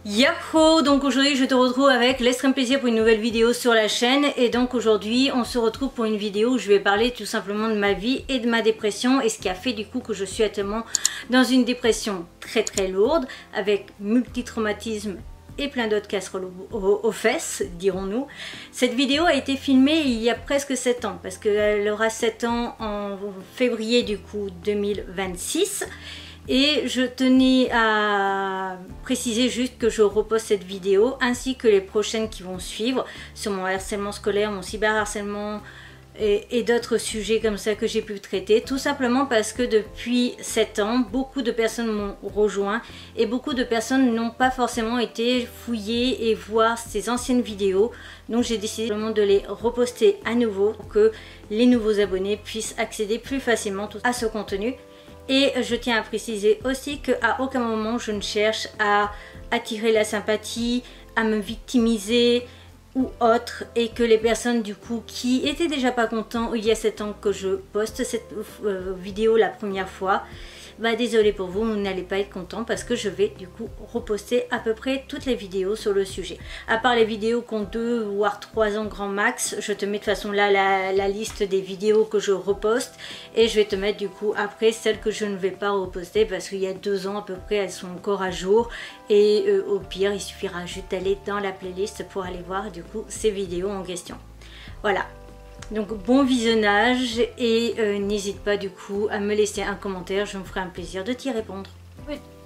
Yahoo! Donc aujourd'hui je te retrouve avec l'extrême plaisir pour une nouvelle vidéo sur la chaîne. Et donc aujourd'hui on se retrouve pour une vidéo où je vais parler tout simplement de ma vie et de ma dépression. Et ce qui a fait du coup que je suis actuellement dans une dépression très lourde, avec multitraumatisme et plein d'autres casseroles aux fesses, dirons-nous. Cette vidéo a été filmée il y a presque 7 ans, parce qu'elle aura 7 ans en février du coup 2026. Et je tenais à préciser juste que je repose cette vidéo ainsi que les prochaines qui vont suivre sur mon harcèlement scolaire, mon cyberharcèlement et d'autres sujets comme ça que j'ai pu traiter. Tout simplement parce que depuis 7 ans, beaucoup de personnes m'ont rejoint et beaucoup de personnes n'ont pas forcément été fouiller et voir ces anciennes vidéos. Donc j'ai décidé de les reposter à nouveau pour que les nouveaux abonnés puissent accéder plus facilement à ce contenu. Et je tiens à préciser aussi qu'à aucun moment je ne cherche à attirer la sympathie, à me victimiser ou autre, et que les personnes du coup qui étaient déjà pas contents il y a 7 ans que je poste cette vidéo la première fois, bah désolé pour vous, vous n'allez pas être content parce que je vais du coup reposter à peu près toutes les vidéos sur le sujet. À part les vidéos qui ont 2 voire 3 ans grand max, je te mets de toute façon là la liste des vidéos que je reposte, et je vais te mettre du coup après celles que je ne vais pas reposter parce qu'il y a 2 ans à peu près, elles sont encore à jour, et au pire il suffira juste d'aller dans la playlist pour aller voir du coup ces vidéos en question. Voilà. Donc bon visionnage, et n'hésite pas du coup à me laisser un commentaire, je me ferai un plaisir de t'y répondre.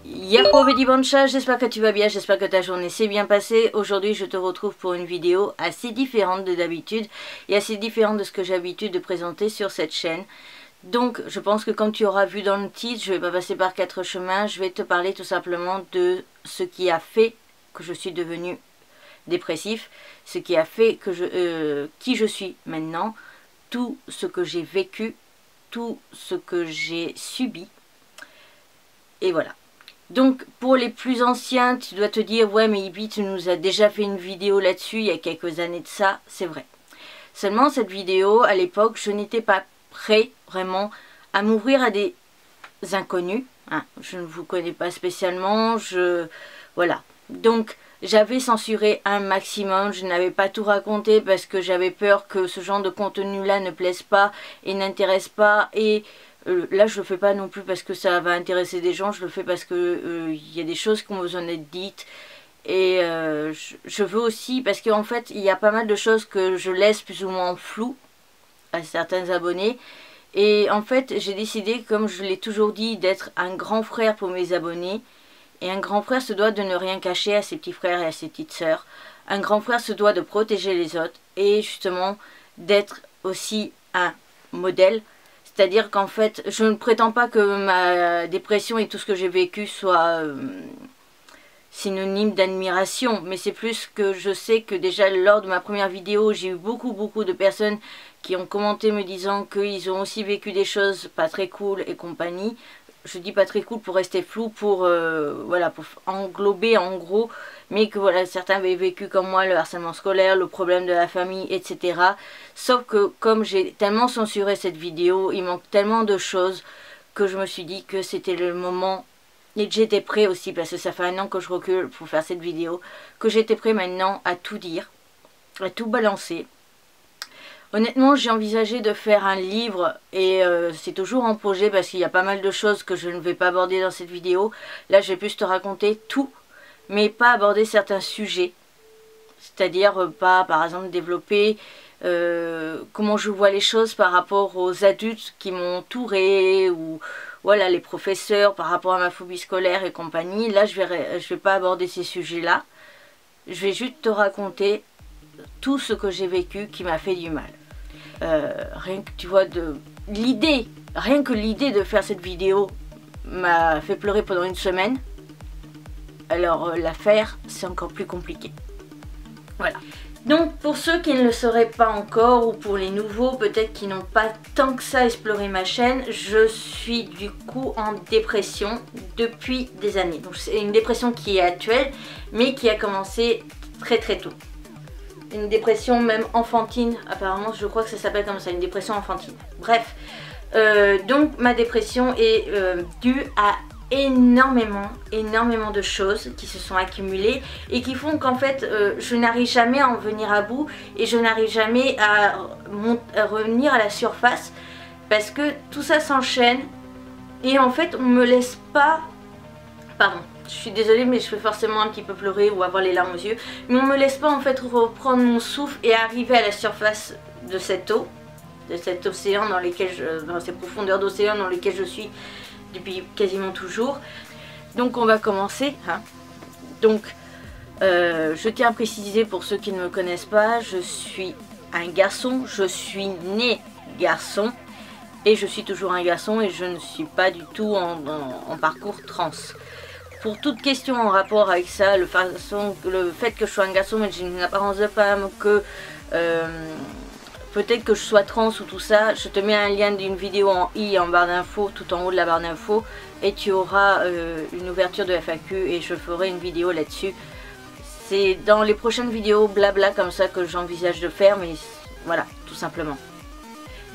Yahoo petit Bancha, j'espère que tu vas bien, j'espère que ta journée s'est bien passée. Aujourd'hui je te retrouve pour une vidéo assez différente de d'habitude et assez différente de ce que j'ai l'habitude de présenter sur cette chaîne. Donc je pense que comme tu auras vu dans le titre, je ne vais pas passer par 4 chemins, je vais te parler tout simplement de ce qui a fait que je suis devenue dépressif, ce qui a fait que qui je suis maintenant, tout ce que j'ai vécu, tout ce que j'ai subi, et voilà. Donc pour les plus anciens, tu dois te dire ouais mais Ibi, tu nous as déjà fait une vidéo là-dessus il y a quelques années de ça, c'est vrai. Seulement cette vidéo, à l'époque, je n'étais pas prêt vraiment à m'ouvrir à des inconnus, hein. Je ne vous connais pas spécialement, voilà. Donc j'avais censuré un maximum, je n'avais pas tout raconté parce que j'avais peur que ce genre de contenu là ne plaise pas et n'intéresse pas. Et là je le fais pas non plus parce que ça va intéresser des gens, je le fais parce que y a des choses qui ont besoin d'être dites. Et je veux aussi, parce qu'en fait il y a pas mal de choses que je laisse plus ou moins en flou à certains abonnés. Et en fait j'ai décidé, comme je l'ai toujours dit, d'être un grand frère pour mes abonnés. Et un grand frère se doit de ne rien cacher à ses petits frères et à ses petites sœurs. Un grand frère se doit de protéger les autres et justement d'être aussi un modèle. C'est-à-dire qu'en fait, je ne prétends pas que ma dépression et tout ce que j'ai vécu soit synonyme d'admiration. Mais c'est plus que je sais que déjà lors de ma première vidéo, j'ai eu beaucoup de personnes qui ont commenté me disant qu'ils ont aussi vécu des choses pas très cool et compagnie. Je dis pas très cool pour rester flou, pour voilà, pour englober en gros, mais que voilà, certains avaient vécu comme moi le harcèlement scolaire, le problème de la famille, etc. Sauf que comme j'ai tellement censuré cette vidéo, il manque tellement de choses que je me suis dit que c'était le moment, et que j'étais prêt aussi, parce que ça fait 1 an que je recule pour faire cette vidéo, que j'étais prêt maintenant à tout dire, à tout balancer. Honnêtement, j'ai envisagé de faire un livre et c'est toujours en projet parce qu'il y a pas mal de choses que je ne vais pas aborder dans cette vidéo. Là, je vais plus te raconter tout, mais pas aborder certains sujets. C'est-à-dire pas, par exemple, développer comment je vois les choses par rapport aux adultes qui m'ont entouré, ou voilà, les professeurs par rapport à ma phobie scolaire et compagnie. Là, je vais pas aborder ces sujets-là. Je vais juste te raconter tout ce que j'ai vécu qui m'a fait du mal. Rien que tu vois, rien que l'idée de faire cette vidéo m'a fait pleurer pendant 1 semaine. Alors la faire, c'est encore plus compliqué. Voilà. Donc pour ceux qui ne le sauraient pas encore, ou pour les nouveaux peut-être qui n'ont pas tant que ça exploré ma chaîne, je suis du coup en dépression depuis des années. Donc c'est une dépression qui est actuelle, mais qui a commencé très tôt. Une dépression même enfantine, apparemment je crois que ça s'appelle comme ça, une dépression enfantine. Bref, donc ma dépression est due à énormément de choses qui se sont accumulées et qui font qu'en fait je n'arrive jamais à en venir à bout et je n'arrive jamais à revenir à la surface parce que tout ça s'enchaîne et en fait on me laisse pas, pardon, je suis désolée mais je vais forcément un petit peu pleurer ou avoir les larmes aux yeux, mais on me laisse pas en fait reprendre mon souffle et arriver à la surface de cette eau, de cet océan dans dans ces profondeurs d'océan dans lesquelles je suis depuis quasiment toujours. Donc on va commencer, hein. Donc je tiens à préciser pour ceux qui ne me connaissent pas, je suis un garçon, je suis né garçon et je suis toujours un garçon et je ne suis pas du tout en parcours trans. Pour toute question en rapport avec ça, le fait que je sois un garçon mais que j'ai une apparence de femme, que peut-être que je sois trans ou tout ça, je te mets un lien d'une vidéo en i en barre d'infos, tout en haut de la barre d'infos, et tu auras une ouverture de FAQ et je ferai une vidéo là-dessus. C'est dans les prochaines vidéos blabla comme ça que j'envisage de faire, mais voilà, tout simplement.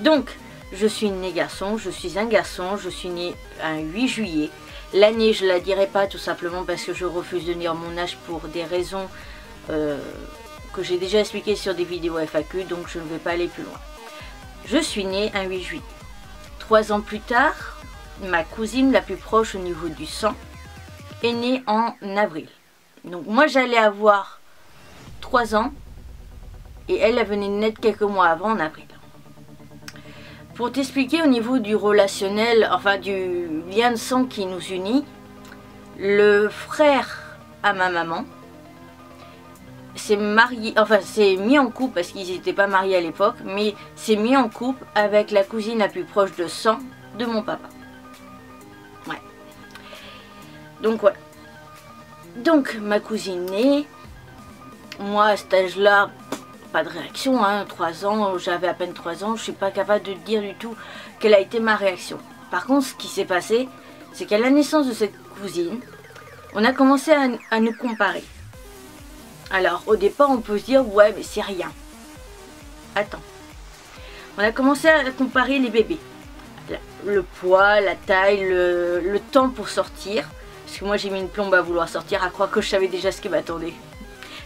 Donc, je suis né garçon, je suis un garçon, je suis né un 8 juillet. L'année, je la dirai pas tout simplement parce que je refuse de dire mon âge pour des raisons que j'ai déjà expliqué sur des vidéos FAQ, donc je ne vais pas aller plus loin. Je suis née un 8 juillet. 3 ans plus tard, ma cousine la plus proche au niveau du sang est née en avril. Donc moi j'allais avoir 3 ans et elle venait de naître quelques mois avant en avril. Pour t'expliquer au niveau du relationnel, enfin du lien de sang qui nous unit, le frère à ma maman s'est marié, enfin s'est mis en couple parce qu'ils n'étaient pas mariés à l'époque, mais s'est mis en couple avec la cousine la plus proche de sang de mon papa. Ouais. Donc voilà. Donc ma cousine née, moi à cet âge-là, pas de réaction, hein, 3 ans, j'avais à peine 3 ans, je suis pas capable de dire du tout quelle a été ma réaction. Par contre ce qui s'est passé, c'est qu'à la naissance de cette cousine, on a commencé à nous comparer. Alors au départ on peut se dire ouais mais c'est rien. Attends. On a commencé à comparer les bébés. Le poids, la taille, le temps pour sortir. Parce que moi j'ai mis une plombe à vouloir sortir, à croire que je savais déjà ce qui m'attendait.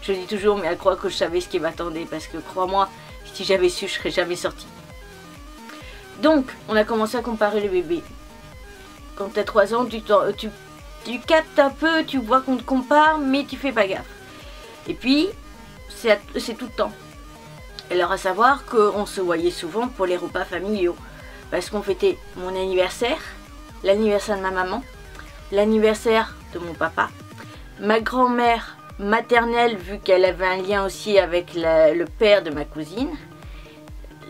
Je dis toujours mais à croire que je savais ce qui m'attendait. Parce que crois-moi, si j'avais su je serais jamais sortie. Donc on a commencé à comparer les bébés. Quand tu as 3 ans tu captes un peu, tu vois qu'on te compare mais tu fais pas gaffe. Et puis, c'est tout le temps. Alors à savoir qu'on se voyait souvent pour les repas familiaux. Parce qu'on fêtait mon anniversaire, l'anniversaire de ma maman, l'anniversaire de mon papa, ma grand-mère maternelle, vu qu'elle avait un lien aussi avec le père de ma cousine,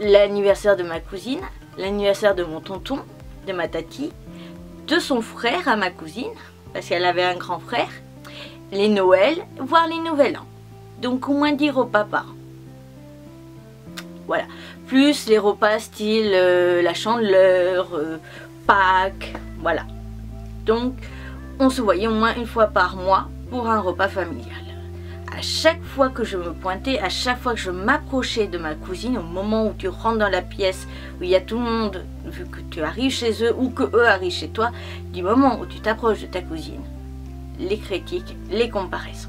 l'anniversaire de ma cousine, l'anniversaire de mon tonton, de ma tati, de son frère à ma cousine, parce qu'elle avait un grand frère, les Noëls, voire les Nouvel An. Donc au moins 10 repas par an. Voilà. Plus les repas style la Chandeleur, Pâques, voilà. Donc on se voyait au moins 1 fois par mois pour un repas familial. À chaque fois que je me pointais, à chaque fois que je m'approchais de ma cousine, au moment où tu rentres dans la pièce, où il y a tout le monde, vu que tu arrives chez eux ou que eux arrivent chez toi, du moment où tu t'approches de ta cousine, les critiques, les comparaisons.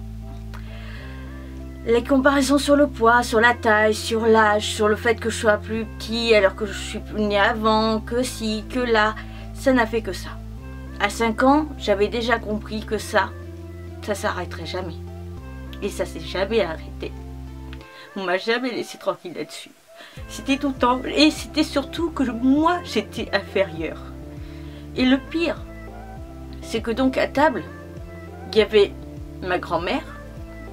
Les comparaisons sur le poids, sur la taille, sur l'âge, sur le fait que je sois plus petit alors que je suis née avant, que si, que là, ça n'a fait que ça. À 5 ans, j'avais déjà compris que ça s'arrêterait jamais. Et ça s'est jamais arrêté. On m'a jamais laissé tranquille là-dessus. C'était tout le temps, et c'était surtout que moi j'étais inférieure. Et le pire, c'est que donc à table, il y avait ma grand-mère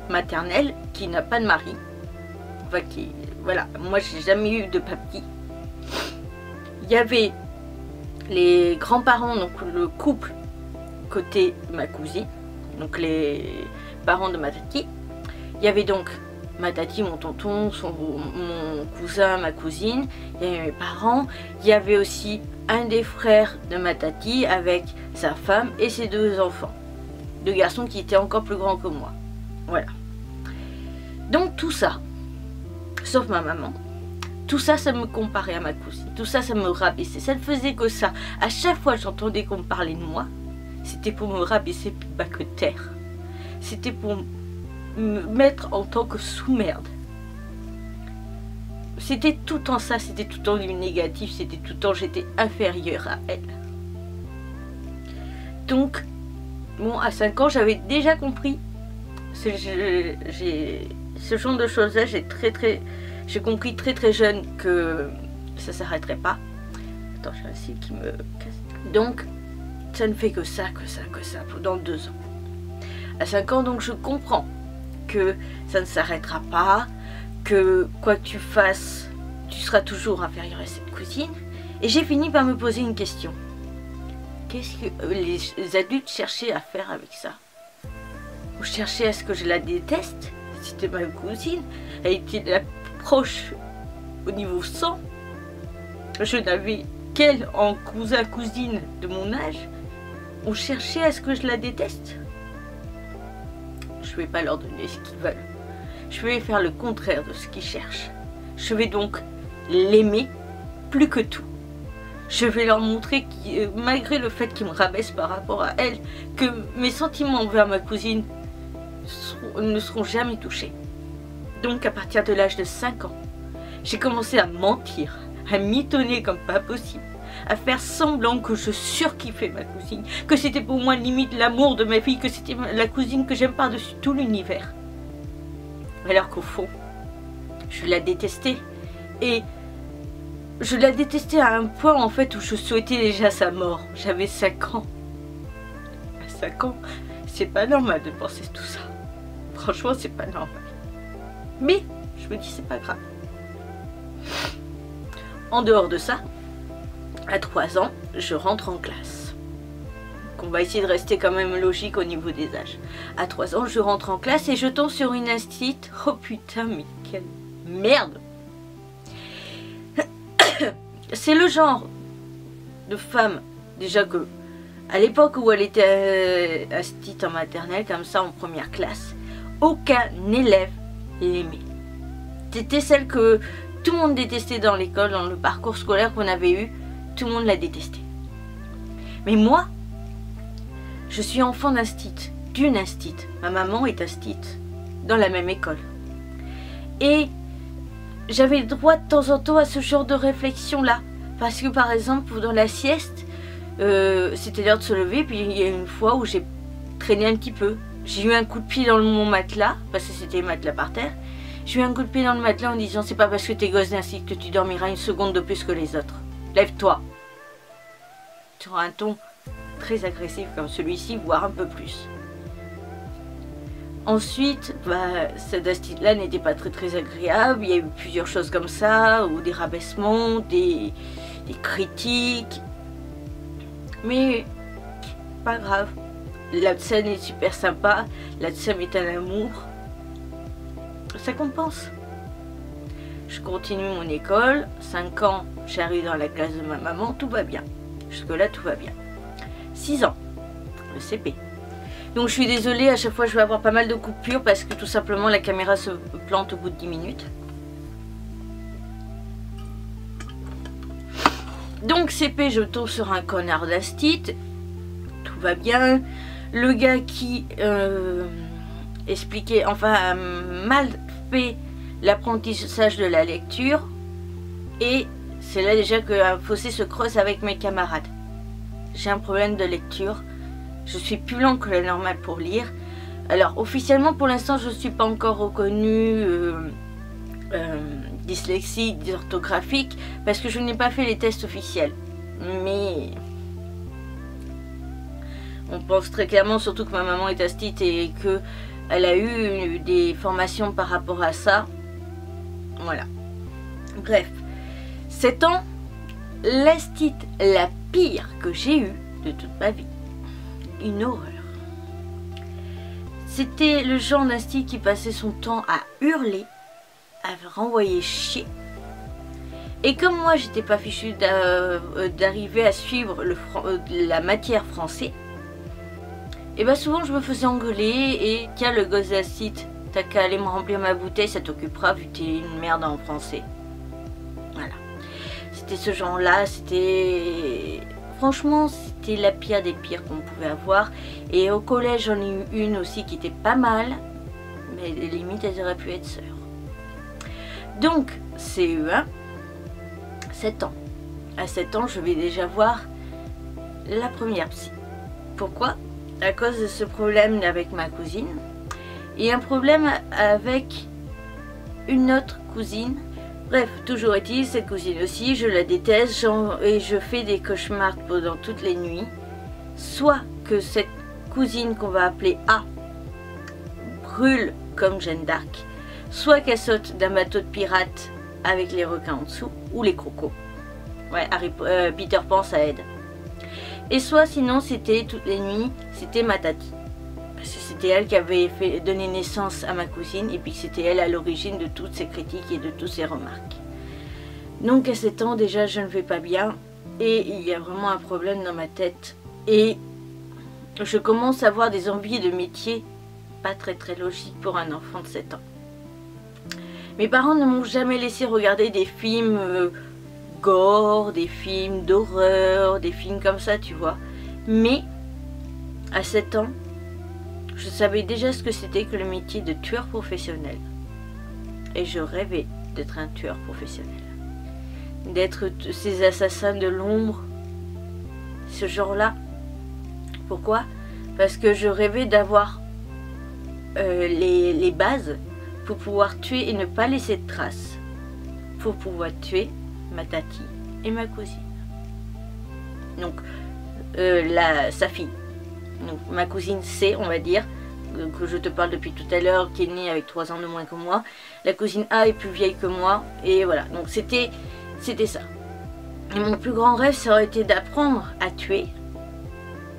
maternelle qui n'a pas de mari. Enfin, voilà, moi j'ai jamais eu de papy. Il y avait les grands-parents, donc le couple côté ma cousine, donc les parents de ma tati. Il y avait donc ma tati, mon tonton, mon cousin, ma cousine, il y avait mes parents. Il y avait aussi un des frères de ma tati avec sa femme et ses 2 enfants. 2 garçons qui étaient encore plus grands que moi. Voilà. Donc tout ça, sauf ma maman, tout ça, ça me comparait à ma cousine. Tout ça, ça me rabaissait. Ça ne faisait que ça. À chaque fois que j'entendais qu'on me parlait de moi, c'était pour me rabaisser plus bas que terre. C'était pour me mettre en tant que sous-merde. C'était tout en ça, c'était tout en du négatif, c'était tout en j'étais inférieure à elle. Donc, bon, à 5 ans, j'avais déjà compris ce genre de choses-là. J'ai compris très jeune que ça s'arrêterait pas. Attends, j'ai un cil qui me casse. Donc, ça ne fait que ça pendant 2 ans. À 5 ans, donc, je comprends que ça ne s'arrêtera pas, que quoi que tu fasses, tu seras toujours inférieur à cette cousine. Et j'ai fini par me poser une question. Qu'est-ce que les adultes cherchaient à faire avec ça? Ou cherchaient à ce que je la déteste? C'était ma cousine, elle était la proche au niveau sang. Je n'avais qu'elle en cousin-cousine de mon âge. On cherchait à ce que je la déteste? Je ne vais pas leur donner ce qu'ils veulent. Je vais faire le contraire de ce qu'ils cherchent. Je vais donc l'aimer plus que tout. Je vais leur montrer que malgré le fait qu'ils me rabaissent par rapport à elle, que mes sentiments envers ma cousine ne seront jamais touchés. Donc à partir de l'âge de 5 ans, j'ai commencé à mentir, à mitonner comme pas possible, à faire semblant que je surkiffais ma cousine, que c'était pour moi limite l'amour de ma fille, que c'était la cousine que j'aime par-dessus tout l'univers. Alors qu'au fond, je la détestais. Et je la détestais à un point en fait où je souhaitais déjà sa mort. J'avais 5 ans. À 5 ans, c'est pas normal de penser tout ça. Franchement, c'est pas normal. Mais je me dis c'est pas grave. En dehors de ça, à 3 ans, je rentre en classe. Donc on va essayer de rester quand même logique au niveau des âges. À 3 ans, je rentre en classe et je tombe sur une instite. Oh putain, mais quelle merde! C'est le genre de femme, déjà que, à l'époque où elle était instite en maternelle, comme ça, en première classe, aucun élève l'aimait. C'était celle que tout le monde détestait dans l'école, dans le parcours scolaire qu'on avait eu, tout le monde la détestait. Mais moi, je suis enfant d'instite, d'une instite. Ma maman est instite, dans la même école. Et j'avais le droit de temps en temps à ce genre de réflexion-là. Parce que par exemple, dans la sieste, c'était l'heure de se lever, puis il y a une fois où j'ai traîné un petit peu. J'ai eu un coup de pied dans mon matelas, parce que c'était le matelas par terre. J'ai eu un coup de pied dans le matelas en disant, c'est pas parce que t'es gosse d'instite que tu dormiras une seconde de plus que les autres. Lève-toi. Sur un ton très agressif comme celui-ci, voire un peu plus. Ensuite, cette instite-là n'était pas très agréable. Il y a eu plusieurs choses comme ça, ou des rabaissements, des critiques. Mais pas grave. La scène est super sympa. La scène est un amour. Ça compense. Je continue mon école. 5 ans, j'arrive dans la classe de ma maman. Tout va bien. Jusque-là, tout va bien. 6 ans, le CP. Donc je suis désolée, à chaque fois je vais avoir pas mal de coupures parce que tout simplement la caméra se plante au bout de 10 minutes. Donc CP, je tombe sur un connard d'instit. Tout va bien. Le gars qui expliquait, enfin a mal fait l'apprentissage de la lecture. Et c'est là déjà qu'un fossé se creuse avec mes camarades. J'ai un problème de lecture. Je suis plus lent que la normale pour lire. Alors officiellement pour l'instant je ne suis pas encore reconnue dyslexie dysorthographique parce que je n'ai pas fait les tests officiels. Mais on pense très clairement, surtout que ma maman est instite et qu'elle a eu des formations par rapport à ça. Voilà. Bref. 7 ans, l'instite la pire que j'ai eue de toute ma vie. Une horreur. C'était le genre d'instit qui passait son temps à hurler, à renvoyer chier. Et comme moi j'étais pas fichue d'arriver à suivre la matière français, et bien souvent je me faisais engueuler et tiens le gosse d'instit, t'as qu'à aller me remplir ma bouteille, ça t'occupera vu que t'es une merde en français. Voilà. C'était ce genre là, c'était... Franchement, c'était la pire des pires qu'on pouvait avoir. Et au collège, j'en ai eu une aussi qui était pas mal, mais limite, elles auraient pu être sœurs. Donc, CE1, 7 ans. À 7 ans, je vais déjà voir la première psy. Pourquoi? À cause de ce problème avec ma cousine. Et un problème avec une autre cousine. Bref, toujours est-il, cette cousine aussi, je la déteste et je fais des cauchemars pendant toutes les nuits. Soit que cette cousine qu'on va appeler A brûle comme Jeanne d'Arc, soit qu'elle saute d'un bateau de pirate avec les requins en dessous, ou les crocos. Ouais, Peter Pan, ça aide. Et soit sinon, c'était toutes les nuits, c'était ma tati. Parce que c'était elle qui avait donné naissance à ma cousine et puis c'était elle à l'origine de toutes ces critiques et de toutes ces remarques. Donc à 7 ans déjà je ne vais pas bien et il y a vraiment un problème dans ma tête et je commence à avoir des envies de métier pas très logiques pour un enfant de 7 ans. Mes parents ne m'ont jamais laissé regarder des films gore, des films d'horreur, des films comme ça tu vois. Mais à 7 ans, je savais déjà ce que c'était que le métier de tueur professionnel. Et je rêvais d'être un tueur professionnel. D'être ces assassins de l'ombre, ce genre-là. Pourquoi? Parce que je rêvais d'avoir les bases pour pouvoir tuer et ne pas laisser de traces. Pour pouvoir tuer ma tati et ma cousine. Donc, sa fille. Donc, ma cousine C, on va dire, que je te parle depuis tout à l'heure, qui est née avec 3 ans de moins que moi. La cousine A est plus vieille que moi. Et voilà, donc c'était ça. Et mon plus grand rêve, ça aurait été d'apprendre à tuer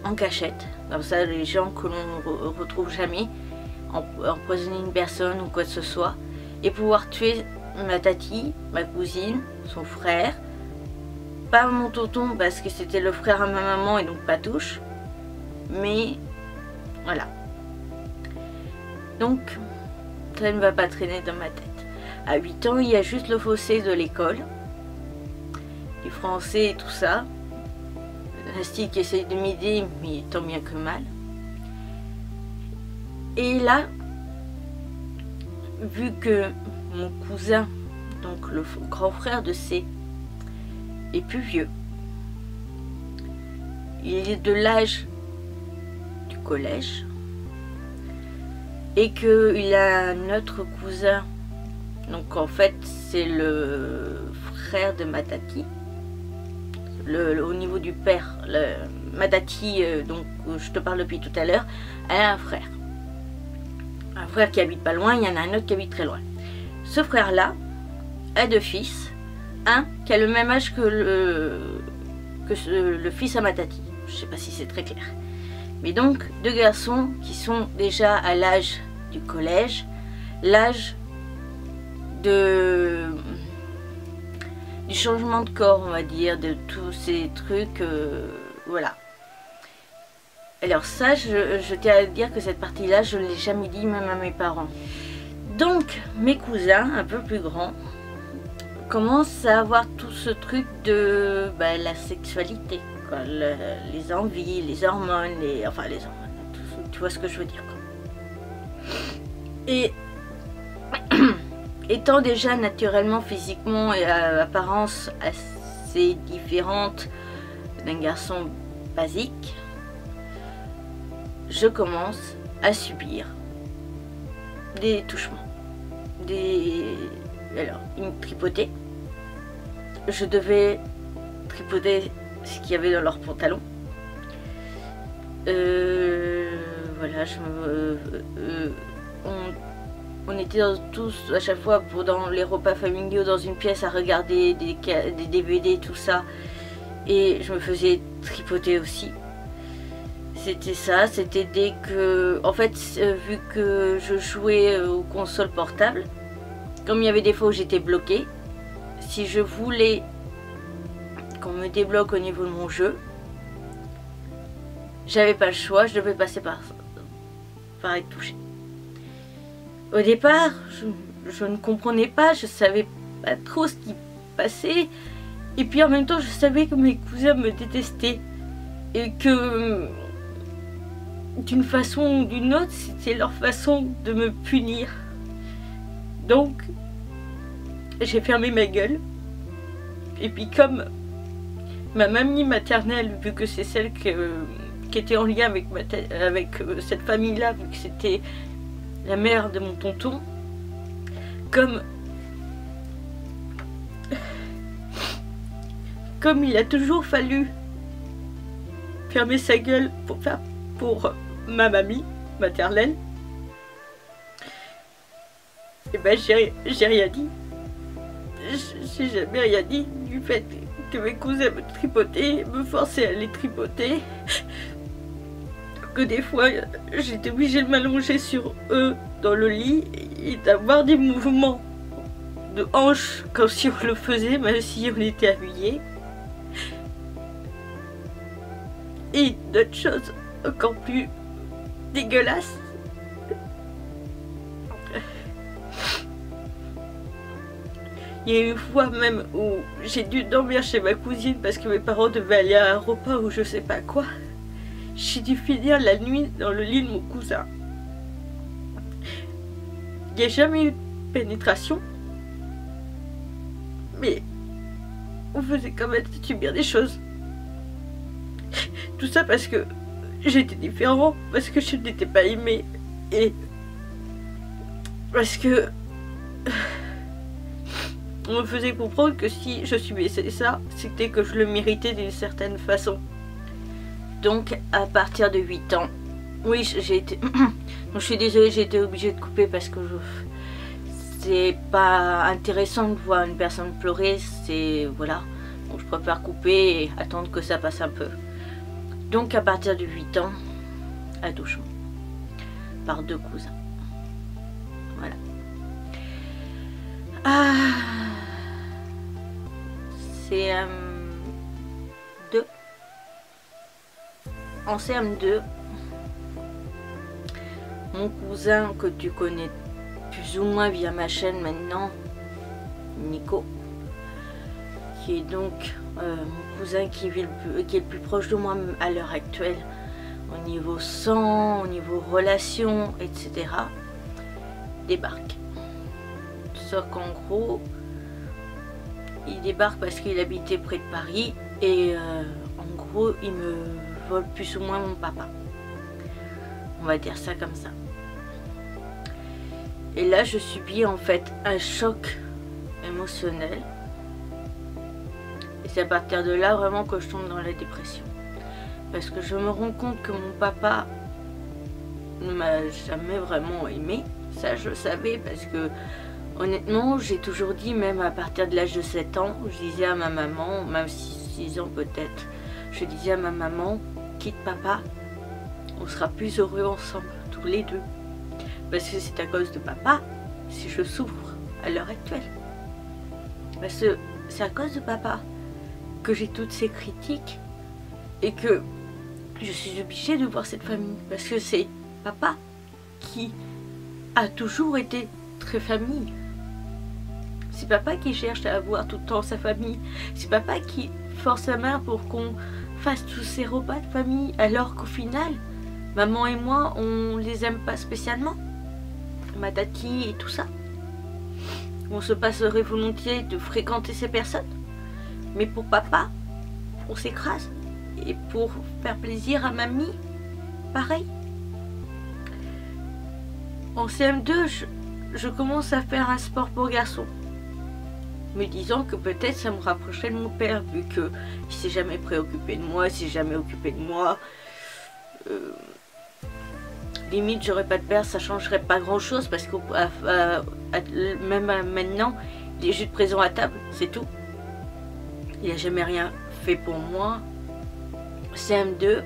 en cachette. Comme ça, les gens que l'on ne retrouve jamais, empoisonner une personne ou quoi que ce soit. Et pouvoir tuer ma tati, ma cousine, son frère. Pas mon tonton parce que c'était le frère à ma maman et donc pas touche. Mais voilà. Donc ça ne va pas traîner dans ma tête. À 8 ans, il y a juste le fossé de l'école. Du français et tout ça. Nasty qui essaye de m'aider, mais tant bien que mal. Et là, vu que mon cousin, donc le grand frère de C, est plus vieux, il est de l'âge du collège, et qu'il a un autre cousin, donc en fait c'est le frère de ma tati, au niveau du père, ma tati, donc je te parle depuis tout à l'heure, elle a un frère qui habite pas loin, il y en a un autre qui habite très loin. Ce frère là a 2 fils, un qui a le même âge que le fils à ma tati, je sais pas si c'est très clair. Mais donc 2 garçons qui sont déjà à l'âge du collège, l'âge du changement de corps, on va dire, de tous ces trucs, voilà. Alors ça, je tiens à dire que cette partie-là, je ne l'ai jamais dit même à mes parents. Donc mes cousins, un peu plus grands, commencent à avoir tout ce truc de la sexualité. Les envies, les hormones, enfin les hormones, tu vois ce que je veux dire quoi. Et étant déjà naturellement, physiquement et à apparence assez différente d'un garçon basique, je commence à subir des touchements. Alors, ils me tripotaient. Je devais tripoter ce qu'il y avait dans leurs pantalons. Voilà, on était tous à chaque fois dans les repas familiaux dans une pièce à regarder des DVD, tout ça. Et je me faisais tripoter aussi. C'était ça, c'était dès que... En fait, vu que je jouais aux consoles portables, comme il y avait des fois où j'étais bloquée, si je voulais qu'on me débloque au niveau de mon jeu, j'avais pas le choix, je devais passer par être touchée. Au départ, je ne comprenais pas, je savais pas trop ce qui passait, et puis en même temps je savais que mes cousins me détestaient. Et que d'une façon ou d'une autre, c'était leur façon de me punir. Donc, j'ai fermé ma gueule. Et puis comme ma mamie maternelle, vu que c'est celle qui était en lien avec cette famille-là, vu que c'était la mère de mon tonton, comme il a toujours fallu fermer sa gueule pour ma mamie maternelle, et ben j'ai rien dit. J'ai jamais rien dit du fait que mes cousins me tripotaient, me forçaient à les tripoter, que des fois j'étais obligée de m'allonger sur eux dans le lit et d'avoir des mouvements de hanches comme si on le faisait, même si on était habillés. Et d'autres choses encore plus dégueulasses. Il y a eu une fois même où j'ai dû dormir chez ma cousine parce que mes parents devaient aller à un repas ou je sais pas quoi. J'ai dû finir la nuit dans le lit de mon cousin. Il n'y a jamais eu de pénétration, mais on faisait quand même subir des choses. Tout ça parce que j'étais différent, parce que je n'étais pas aimée et parce que on me faisait comprendre que si je subissais ça, c'était que je le méritais d'une certaine façon. Donc à partir de 8 ans, oui j'ai été... je suis désolée, j'ai été obligée de couper parce que c'est pas intéressant de voir une personne pleurer, c'est... voilà. Donc je préfère couper et attendre que ça passe un peu. Donc à partir de 8 ans, attouchement par 2 cousins. Voilà. C'est CM2. En CM2, mon cousin que tu connais plus ou moins via ma chaîne maintenant, Nico, qui est donc mon cousin qui est le plus proche de moi à l'heure actuelle, au niveau sang, au niveau relations, etc., débarque. Sauf qu'en gros, il débarque parce qu'il habitait près de Paris et en gros, il me vole plus ou moins mon papa. On va dire ça comme ça. Et là, je subis en fait un choc émotionnel. Et c'est à partir de là vraiment que je tombe dans la dépression. Parce que je me rends compte que mon papa ne m'a jamais vraiment aimé. Ça, je savais parce que honnêtement, j'ai toujours dit, même à partir de l'âge de 7 ans, je disais à ma maman, même 6 ans peut-être, je disais à ma maman, quitte papa, on sera plus heureux ensemble, tous les deux. Parce que c'est à cause de papa si je souffre à l'heure actuelle. Parce que c'est à cause de papa que j'ai toutes ces critiques et que je suis obligée de voir cette famille. Parce que c'est papa qui a toujours été très famille. C'est papa qui cherche à avoir tout le temps sa famille. C'est papa qui force sa mère pour qu'on fasse tous ces repas de famille. Alors qu'au final, maman et moi, on les aime pas spécialement. Ma tati et tout ça. On se passerait volontiers de fréquenter ces personnes. Mais pour papa, on s'écrase. Et pour faire plaisir à mamie, pareil. En CM2, je commence à faire un sport pour garçons. Me disant que peut-être ça me rapprocherait de mon père, vu qu'il s'est jamais préoccupé de moi, il s'est jamais occupé de moi. Limite, j'aurais pas de père, ça changerait pas grand chose, parce que même maintenant, il est juste présent à table, c'est tout. Il a jamais rien fait pour moi. CM2,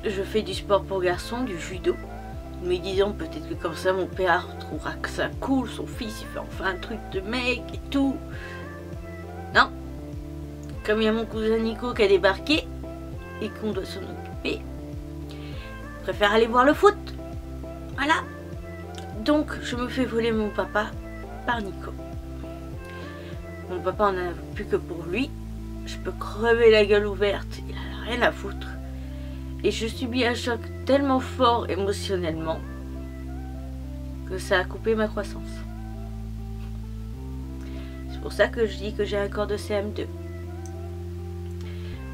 je fais du sport pour garçons, du judo. Me disant peut-être que comme ça mon père trouvera que ça cool, son fils il fait enfin un truc de mec et tout. Non. Comme il y a mon cousin Nico qui a débarqué et qu'on doit s'en occuper, je préfère aller voir le foot. Voilà. Donc je me fais voler mon papa par Nico. Mon papa en a plus que pour lui. Je peux crever la gueule ouverte, il a rien à foutre. Et je subis un choc tellement fort émotionnellement que ça a coupé ma croissance. C'est pour ça que je dis que j'ai un corps de CM2.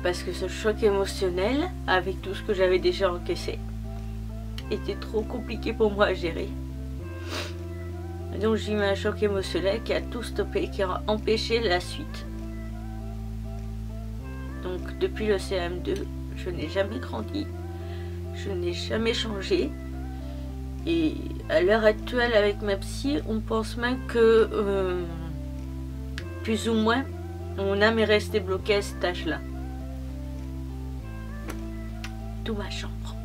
Parce que ce choc émotionnel, avec tout ce que j'avais déjà encaissé, était trop compliqué pour moi à gérer. Donc j'ai eu un choc émotionnel qui a tout stoppé, qui a empêché la suite. Donc depuis le CM2, je n'ai jamais grandi, je n'ai jamais changé. Et à l'heure actuelle avec ma psy, on pense même que plus ou moins mon âme est restée bloquée à cet âge-là. D'où ma chambre.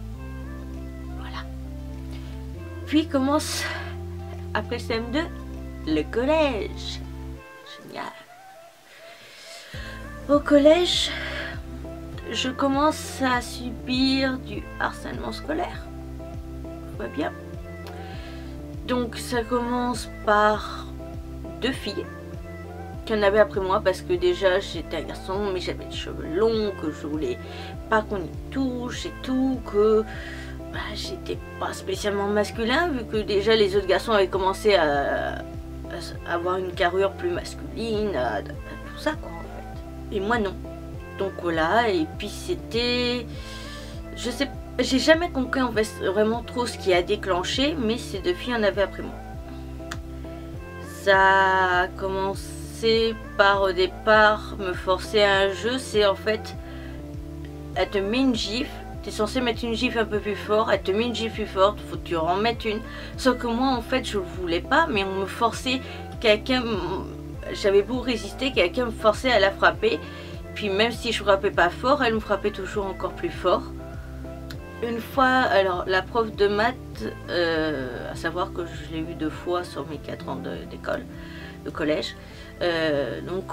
Voilà. Puis commence, après CM2, le collège. Génial. Au collège, je commence à subir du harcèlement scolaire. Tout va bien. Donc ça commence par 2 filles qui en avaient après moi parce que déjà j'étais un garçon mais j'avais les cheveux longs, que je voulais pas qu'on y touche et tout, que j'étais pas spécialement masculin vu que déjà les autres garçons avaient commencé à avoir une carrure plus masculine, tout ça quoi en fait. Et moi non. Donc voilà, et puis c'était... Je sais, j'ai jamais compris en fait vraiment trop ce qui a déclenché, mais ces 2 filles en avaient après moi. Ça a commencé par au départ me forcer à un jeu, c'est en fait, elle te met une gifle, tu es censé mettre une gifle un peu plus fort, elle te met une gifle plus forte, faut que tu en mettes une. Sauf que moi en fait je ne voulais pas, mais on me forçait, j'avais beau résister, quelqu'un me forçait à la frapper. Puis même si je frappais pas fort, elle me frappait toujours encore plus fort. Une fois, alors la prof de maths, à savoir que je l'ai vue 2 fois sur mes 4 ans d'école, de collège. Donc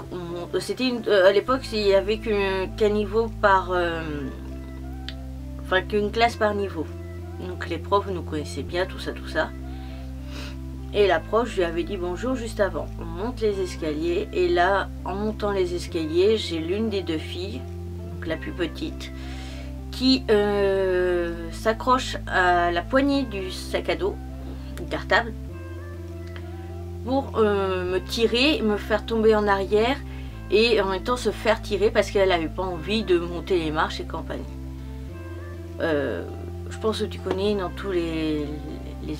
c'était à l'époque il n'y avait qu'un niveau par, enfin qu'une classe par niveau. Donc les profs nous connaissaient bien, tout ça, tout ça. Et la prof, je lui avais dit bonjour juste avant. On monte les escaliers et là, en montant les escaliers, j'ai l'une des 2 filles, donc la plus petite, qui s'accroche à la poignée du sac à dos, du cartable, pour me tirer, me faire tomber en arrière et en même temps se faire tirer parce qu'elle n'avait pas envie de monter les marches et compagnie. Je pense que tu connais, dans tous les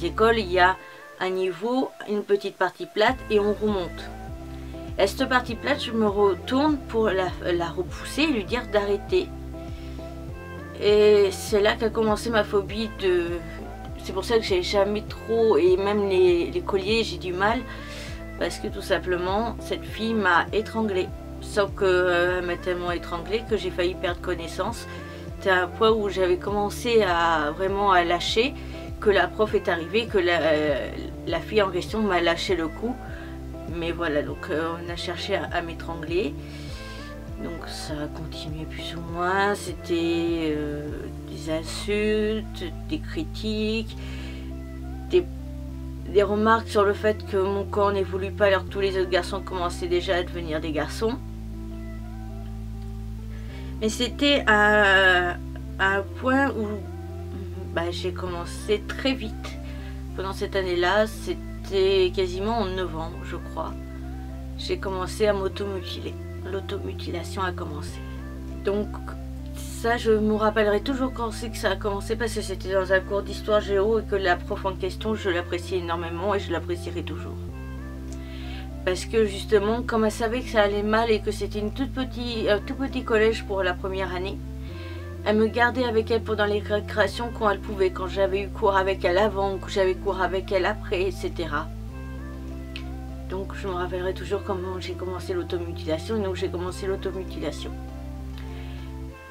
écoles, il y a un niveau, une petite partie plate et on remonte. Et cette partie plate, je me retourne pour la repousser et lui dire d'arrêter. Et c'est là qu'a commencé ma phobie de... C'est pour ça que j'ai jamais trop, et même les colliers, j'ai du mal. Parce que tout simplement, cette fille m'a étranglée. Sauf qu'elle m'a tellement étranglée que j'ai failli perdre connaissance. C'était un point où j'avais commencé à vraiment à lâcher, que la prof est arrivée, que la fille en question m'a lâché le coup. Mais voilà, donc on a cherché à m'étrangler. Donc ça a continué plus ou moins. C'était des insultes, des critiques, des remarques sur le fait que mon corps n'évolue pas alors que tous les autres garçons commençaient déjà à devenir des garçons. Mais c'était à un point où j'ai commencé très vite. Pendant cette année-là, c'était quasiment en novembre, je crois. J'ai commencé à m'automutiler. L'automutilation a commencé. Donc ça, je me rappellerai toujours quand c'est que ça a commencé, parce que c'était dans un cours d'histoire géo et que la prof en question, je l'appréciais énormément et je l'apprécierai toujours. Parce que justement, comme elle savait que ça allait mal et que c'était un tout petit collège pour la première année, elle me gardait avec elle pendant les récréations quand elle pouvait, quand j'avais eu cours avec elle avant, que j'avais cours avec elle après, etc. Donc je me rappellerai toujours comment j'ai commencé l'automutilation, et donc j'ai commencé l'automutilation.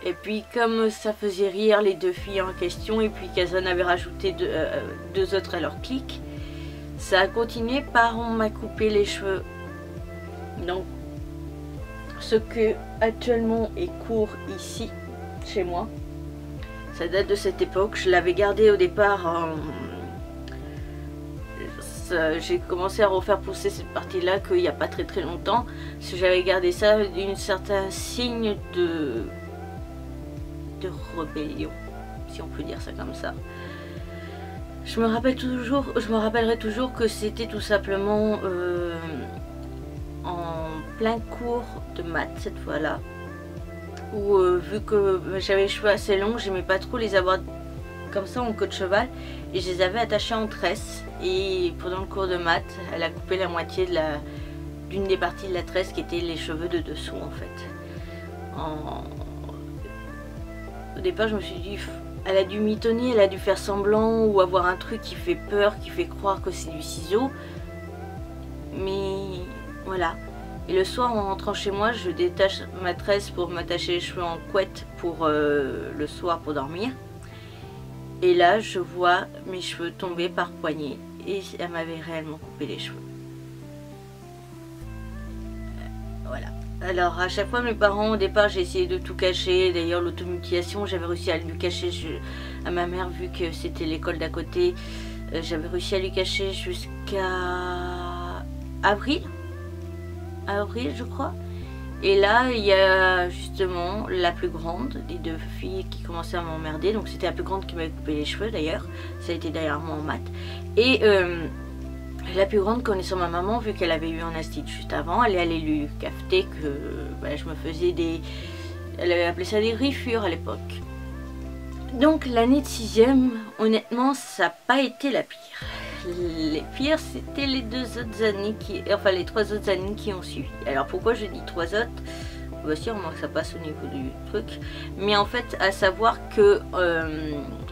Et puis comme ça faisait rire les 2 filles en question, et puis qu'elles en avaient rajouté 2 autres à leur clique, ça a continué par on m'a coupé les cheveux. Donc ce que actuellement est court ici, chez moi, ça date de cette époque. Je l'avais gardé au départ, j'ai commencé à refaire pousser cette partie là qu'il n'y a pas très longtemps, parce que j'avais gardé ça d'une certain signe de rébellion. si on peut dire ça comme ça. Je me rappellerai toujours que c'était tout simplement en plein cours de maths cette fois-là, où vu que j'avais les cheveux assez longs, j'aimais pas trop les avoir comme ça en queue de cheval, et je les avais attachés en tresse, et pendant le cours de maths, elle a coupé la moitié de d'une des parties de la tresse qui était les cheveux de dessous en fait. Au départ je me suis dit, elle a dû mitonner, elle a dû faire semblant ou avoir un truc qui fait peur, qui fait croire que c'est du ciseau, mais voilà. Et le soir en rentrant chez moi, je détache ma tresse pour m'attacher les cheveux en couette pour le soir pour dormir. Et là je vois mes cheveux tomber par poignée et elle m'avait réellement coupé les cheveux. Voilà. Alors à chaque fois mes parents, au départ j'ai essayé de tout cacher. D'ailleurs l'automutilation, j'avais réussi à lui cacher à ma mère, vu que c'était l'école d'à côté. J'avais réussi à lui cacher jusqu'à avril je crois. Et là il y a justement la plus grande des deux filles qui commençait à m'emmerder. Donc c'était la plus grande qui m'avait coupé les cheveux d'ailleurs. Ça a été derrière moi en maths. Et la plus grande, connaissant ma maman, vu qu'elle avait eu un astite juste avant, elle est allée lui cafeter que je me faisais des... Elle avait appelé ça des griffures à l'époque. Donc l'année de 6e, honnêtement, ça n'a pas été la pire. Les pires, c'était les 2 autres années enfin les 3 autres années qui ont suivi. Alors pourquoi je dis 3 autres? Bah si, on voit que ça passe au niveau du truc. Mais en fait, à savoir que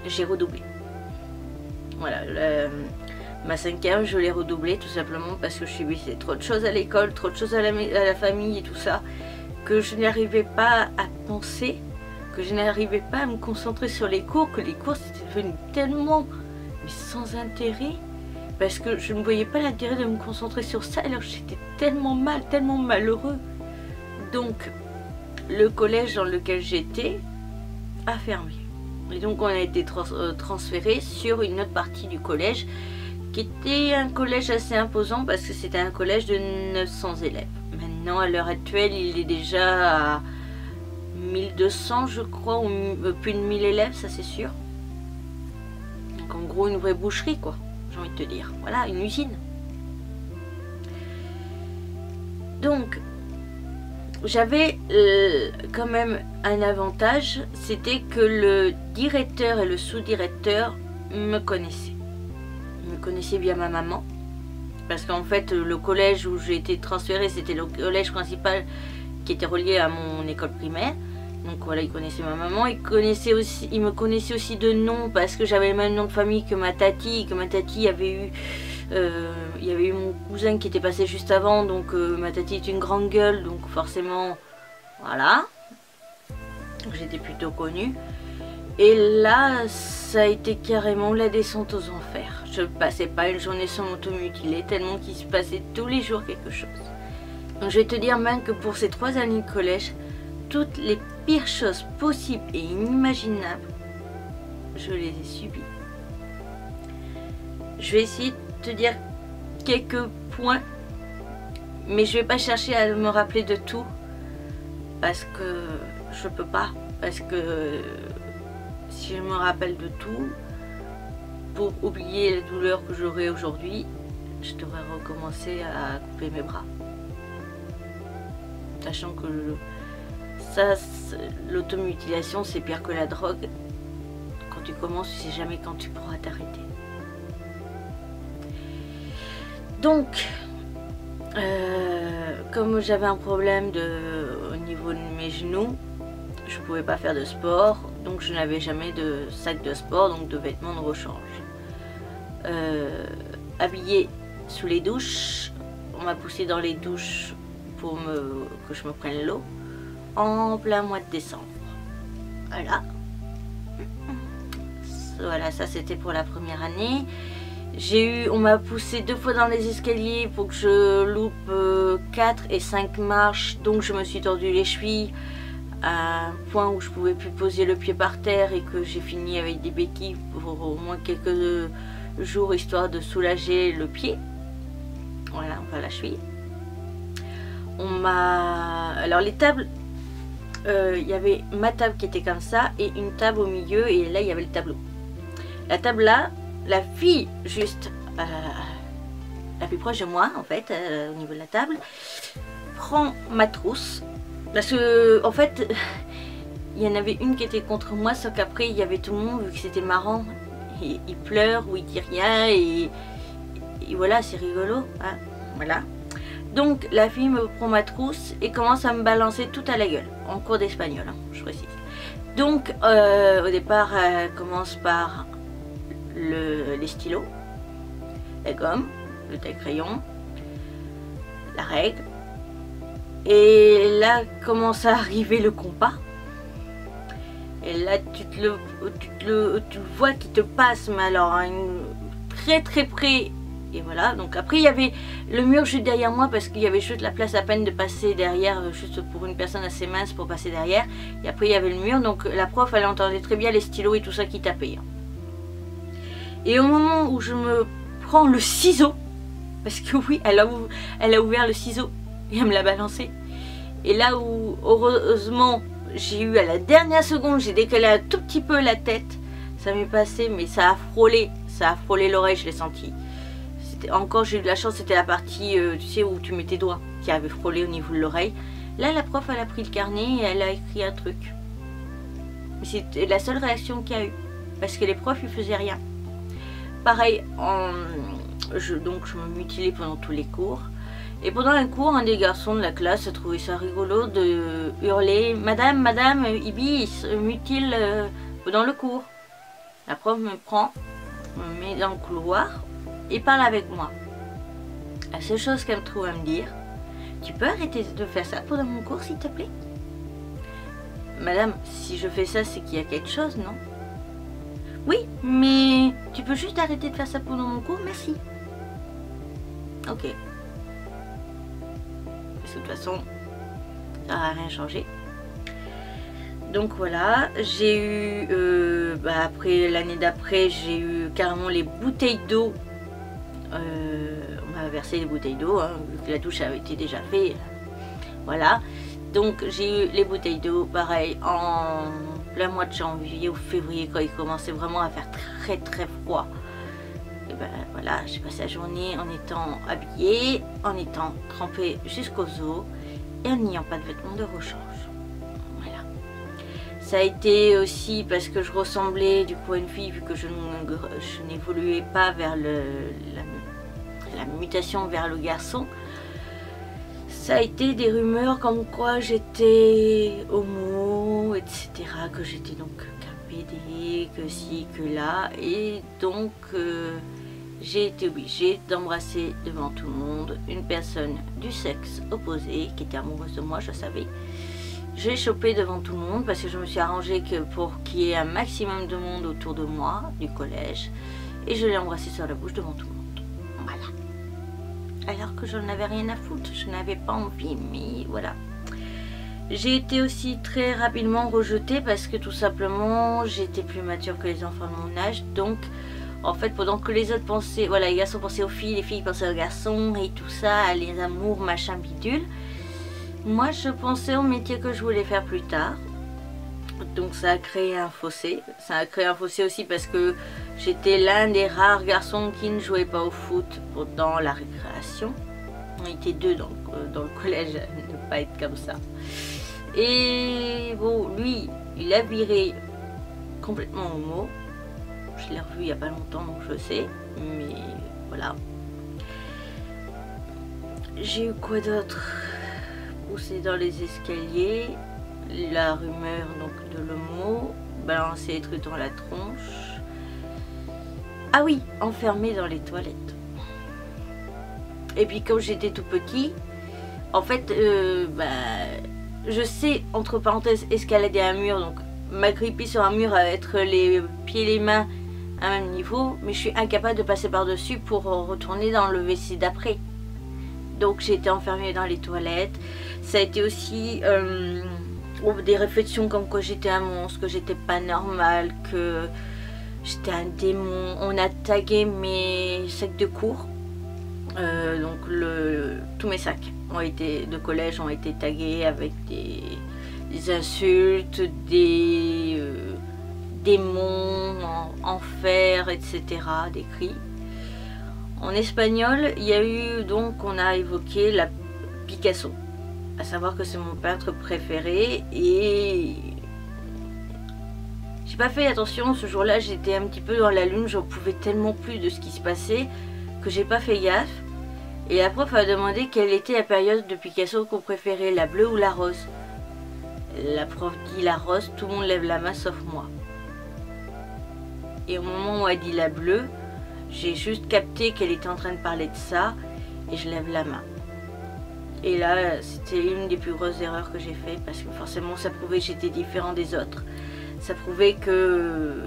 j'ai redoublé. Voilà, ma 5e, je l'ai redoublée tout simplement parce que je subissais trop de choses à l'école, trop de choses à la famille et tout ça, que je n'arrivais pas à penser, que je n'arrivais pas à me concentrer sur les cours, que les cours c'était devenu tellement mais sans intérêt, parce que je ne voyais pas l'intérêt de me concentrer sur ça, alors j'étais tellement mal, tellement malheureux. Donc le collège dans lequel j'étais a fermé. Et donc on a été transféré sur une autre partie du collège, qui était un collège assez imposant parce que c'était un collège de 900 élèves. Maintenant, à l'heure actuelle, il est déjà à 1200, je crois, ou plus de 1000 élèves, ça c'est sûr. Donc en gros, une vraie boucherie, quoi, j'ai envie de te dire. Voilà, une usine. Donc, j'avais quand même un avantage, c'était que le directeur et le sous-directeur me connaissaient. Me connaissait bien ma maman, parce qu'en fait le collège où j'ai été transférée, c'était le collège principal qui était relié à mon école primaire. Donc voilà, il connaissait ma maman, il me connaissait aussi de nom parce que j'avais le même nom de famille que ma tati, avait eu il y avait eu mon cousin qui était passé juste avant, donc ma tati est une grande gueule, donc forcément voilà, j'étais plutôt connue. Et là, ça a été carrément la descente aux enfers. Je ne passais pas une journée sans m'automutiler, tellement qu'il se passait tous les jours quelque chose. Donc je vais te dire même que pour ces 3 années de collège, toutes les pires choses possibles et inimaginables, je les ai subies. Je vais essayer de te dire quelques points, mais je ne vais pas chercher à me rappeler de tout, parce que je peux pas, parce que... Si je me rappelle de tout, pour oublier la douleur que j'aurai aujourd'hui, je devrais recommencer à couper mes bras. Sachant que l'automutilation, c'est pire que la drogue. Quand tu commences, tu sais jamais quand tu pourras t'arrêter. Donc, comme j'avais un problème au niveau de mes genoux, je ne pouvais pas faire de sport, donc je n'avais jamais de sac de sport, donc de vêtements de rechange. Habillée sous les douches, on m'a poussé dans les douches pour que je me prenne l'eau en plein mois de décembre. Voilà. Voilà, ça c'était pour la première année. On m'a poussé 2 fois dans les escaliers pour que je loupe 4 et 5 marches, donc je me suis tordu les chevilles à un point où je pouvais plus poser le pied par terre et que j'ai fini avec des béquilles pour au moins quelques jours, histoire de soulager le pied. Voilà, enfin la cheville. Alors les tables, il y avait ma table qui était comme ça et une table au milieu et là il y avait le tableau. La table là, la fille juste la plus proche de moi en fait, au niveau de la table, prend ma trousse parce que en fait il y en avait une qui était contre moi, sauf qu'après il y avait tout le monde vu que c'était marrant. Et il pleure ou il dit rien et voilà, c'est rigolo, hein, voilà. Donc la fille me prend ma trousse et commence à me balancer tout à la gueule, en cours d'espagnol, hein, je précise. Donc au départ, elle commence par les stylos, la gomme, le taille-crayon, la règle. Et là commence à arriver le compas. Et là tu le vois qui te passe, mais alors hein, très très près. Et voilà, donc après il y avait le mur juste derrière moi parce qu'il y avait juste la place à peine de passer derrière, juste pour une personne assez mince pour passer derrière. Et après il y avait le mur, donc la prof elle entendait très bien les stylos et tout ça qui tapaient. Et au moment où je me prends le ciseau, parce que oui, elle a ouvert le ciseau et elle me l'a balancé. Et là où heureusement j'ai eu à la dernière seconde, j'ai décalé un tout petit peu la tête, ça m'est passé, mais ça a frôlé l'oreille, je l'ai senti. Encore j'ai eu de la chance, c'était la partie tu sais où tu mets tes doigts qui avait frôlé au niveau de l'oreille. Là la prof elle a pris le carnet et elle a écrit un truc. C'était la seule réaction qu'il y a eu, parce que les profs ils faisaient rien. Pareil, donc je me mutilais pendant tous les cours. Et pendant un cours, un des garçons de la classe a trouvé ça rigolo de hurler « Madame, madame, Ibi se mutile dans le cours ». La prof me prend, me met dans le couloir et parle avec moi. La seule chose qu'elle me trouve à me dire « Tu peux arrêter de faire ça pendant mon cours, s'il te plaît ?» Madame, si je fais ça, c'est qu'il y a quelque chose, non? Oui, mais tu peux juste arrêter de faire ça pendant mon cours, merci. Ok. Parce que de toute façon, ça n'a rien changé. Donc voilà, j'ai eu, après l'année d'après, j'ai eu carrément les bouteilles d'eau. On m'a versé les bouteilles d'eau, hein, vu que la douche avait été déjà faite. Voilà. Donc j'ai eu les bouteilles d'eau, pareil, en plein mois de janvier ou février, quand il commençait vraiment à faire très très froid. Et ben voilà, j'ai passé la journée en étant habillée, en étant trempée jusqu'aux os et en n'ayant pas de vêtements de rechange. Voilà. Ça a été aussi parce que je ressemblais du coup à une fille, vu que je n'évoluais pas vers la mutation vers le garçon. Ça a été des rumeurs comme quoi j'étais homo, etc. Que j'étais donc qu'un PD, que ci, que là. Et donc j'ai été obligée d'embrasser devant tout le monde une personne du sexe opposé qui était amoureuse de moi, je savais. J'ai chopé devant tout le monde parce que je me suis arrangée pour qu'il y ait un maximum de monde autour de moi, du collège. Et je l'ai embrassé sur la bouche devant tout le monde. Voilà. Alors que je n'avais rien à foutre, je n'avais pas envie, mais voilà. J'ai été aussi très rapidement rejetée parce que tout simplement j'étais plus mature que les enfants de mon âge. Donc en fait pendant que les autres pensaient, voilà, les garçons pensaient aux filles, les filles pensaient aux garçons et tout ça, les amours, machin bidule. Moi je pensais au métier que je voulais faire plus tard. Donc ça a créé un fossé. Ça a créé un fossé aussi parce que j'étais l'un des rares garçons qui ne jouait pas au foot pendant la récréation. On était deux dans le collège à ne pas être comme ça. Et bon, lui, il a viré complètement homo. Je l'ai revu il n'y a pas longtemps, donc je sais. Mais voilà. J'ai eu quoi d'autre? Poussé dans les escaliers. La rumeur donc de l'homo, balancer les trucs dans la tronche. Ah oui, enfermé dans les toilettes. Et puis comme j'étais tout petit, en fait, je sais, entre parenthèses, escalader un mur, donc m'agripper sur un mur, être les pieds et les mains à même niveau, mais je suis incapable de passer par-dessus pour retourner dans le WC d'après. Donc j'ai été enfermée dans les toilettes. Ça a été aussi des réflexions comme quoi j'étais un monstre, que j'étais pas normale, que j'étais un démon. On a tagué mes sacs de cours. Donc tous mes sacs de collège ont été tagués avec des insultes, des démons, enfer, etc., des cris. En espagnol, il y a eu donc, on a évoqué la Picasso, à savoir que c'est mon peintre préféré, et j'ai pas fait attention ce jour-là, j'étais un petit peu dans la lune, j'en pouvais tellement plus de ce qui se passait que j'ai pas fait gaffe. Et la prof a demandé quelle était la période de Picasso qu'on préférait, la bleue ou la rose. La prof dit la rose, tout le monde lève la main sauf moi. Et au moment où elle dit la bleue, j'ai juste capté qu'elle était en train de parler de ça et je lève la main. Et là, c'était une des plus grosses erreurs que j'ai fait parce que forcément ça prouvait que j'étais différent des autres. Ça prouvait que...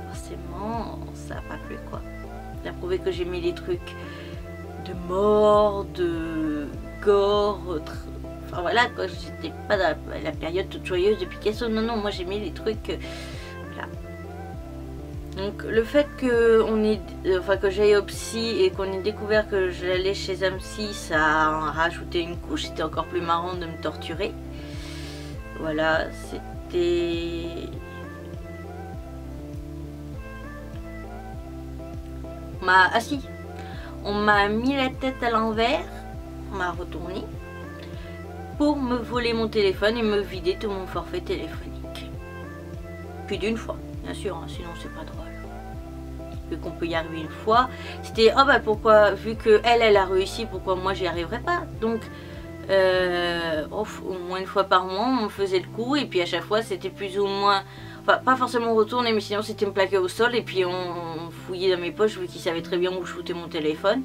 forcément, ça n'a pas plu quoi. Ça prouvait que j'aimais les trucs de mort, de gore, enfin voilà quoi, j'étais pas dans la période toute joyeuse de Picasso, non non, moi j'aimais les trucs, voilà. Donc le fait que que j'aille au psy et qu'on ait découvert que j'allais chez un psy, ça a rajouté une couche, c'était encore plus marrant de me torturer. Voilà, c'était... On m'a mis la tête à l'envers, on m'a retourné pour me voler mon téléphone et me vider tout mon forfait téléphonique. Plus d'une fois, bien sûr, hein, sinon c'est pas drôle. Vu qu'on peut y arriver une fois, c'était oh bah pourquoi, vu que elle a réussi, pourquoi moi j'y arriverai pas. Donc au moins une fois par mois on me faisait le coup et puis à chaque fois c'était plus ou moins... Enfin, pas forcément retourner, mais sinon c'était me plaquer au sol et puis on fouillait dans mes poches vu qu'ils savaient très bien où je foutais mon téléphone.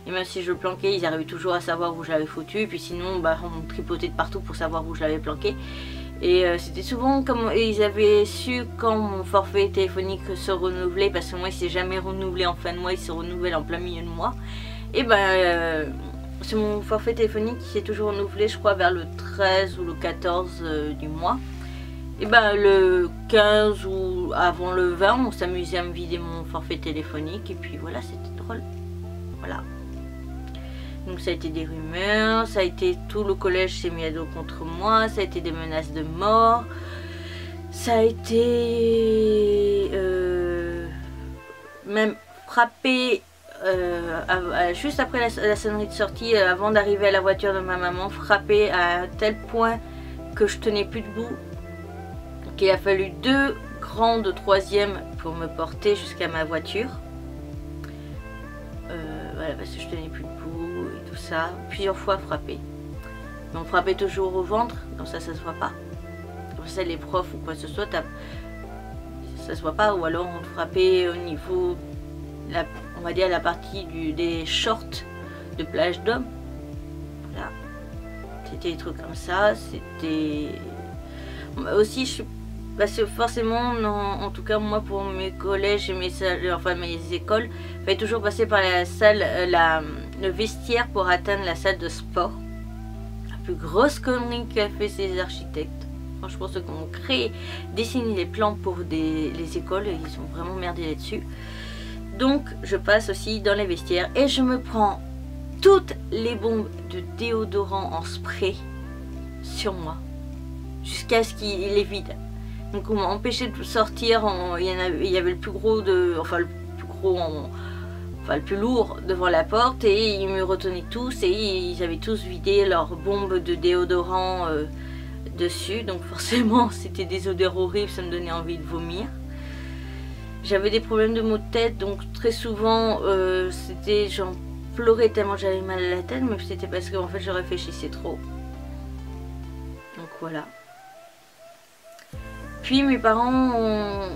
Et même si je le planquais, ils arrivaient toujours à savoir où je l'avais foutu. Et puis sinon, bah, on me tripotait de partout pour savoir où je l'avais planqué. Et c'était souvent comme ils avaient su quand mon forfait téléphonique se renouvelait, parce que moi il s'est jamais renouvelé en fin de mois, il se renouvelle en plein milieu de mois. Et ben c'est mon forfait téléphonique qui s'est toujours renouvelé, je crois vers le 13 ou le 14 du mois. Et ben le 15 ou avant le 20, on s'amusait à me vider mon forfait téléphonique et puis voilà, c'était drôle. Voilà. Donc ça a été des rumeurs, ça a été tout le collège s'est mis à dos contre moi, ça a été des menaces de mort, ça a été même frappé juste après la sonnerie de sortie, avant d'arriver à la voiture de ma maman, frappé à tel point que je tenais plus debout. Il a fallu 2 grandes troisièmes pour me porter jusqu'à ma voiture. Voilà, parce que je tenais plus debout et tout ça. Plusieurs fois frappé. Mais on frappait toujours au ventre, donc ça se voit pas. Comme ça, les profs ou quoi que ce soit, ça se voit pas. Ou alors on frappait au niveau, on va dire la partie des shorts de plage d'hommes. Voilà. C'était des trucs comme ça. C'était... Aussi, je suis... Parce que forcément, en tout cas moi pour mes collèges et mes écoles, il fallait toujours passer par la salle, le vestiaire pour atteindre la salle de sport. La plus grosse connerie qu'a fait ces architectes. Franchement, ceux qui ont créé, dessiné les plans pour les écoles, ils ont vraiment merdé là-dessus. Donc je passe aussi dans les vestiaires et je me prends toutes les bombes de déodorant en spray sur moi jusqu'à ce qu'il les vide. Donc on m'a empêché de sortir, il y avait le plus gros le plus lourd devant la porte et ils me retenaient tous et ils avaient tous vidé leurs bombes de déodorant dessus. Donc forcément c'était des odeurs horribles, ça me donnait envie de vomir. J'avais des problèmes de maux de tête, donc très souvent j'en pleurais tellement j'avais mal à la tête, mais c'était parce qu'en fait je réfléchissais trop. Donc voilà. Puis mes parents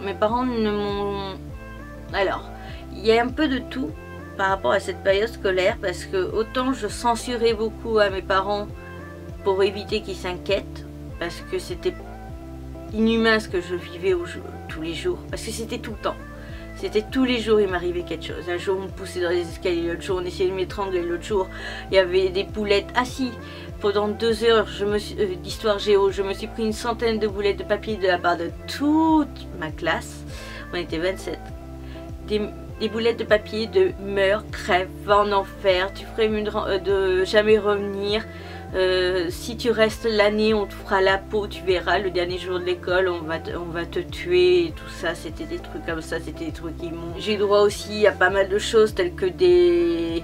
mes parents ne m'ont... Alors, il y a un peu de tout par rapport à cette période scolaire, parce que autant je censurais beaucoup à mes parents pour éviter qu'ils s'inquiètent, parce que c'était inhumain ce que je vivais tous les jours, parce que c'était tout le temps. C'était tous les jours il m'arrivait quelque chose. Un jour on me poussait dans les escaliers, l'autre jour on essayait de m'étrangler, l'autre jour il y avait des boulettes assis. Pendant 2 heures d'histoire géo, je me suis pris une centaine de boulettes de papier de la part de toute ma classe. On était 27. Des boulettes de papier de meurs, crève, va en enfer, tu ferais mieux de jamais revenir. si tu restes l'année on te fera la peau, tu verras, le dernier jour de l'école on va te tuer et tout ça. C'était des trucs comme ça, c'était des trucs qui m'ont... J'ai eu droit aussi à pas mal de choses telles que les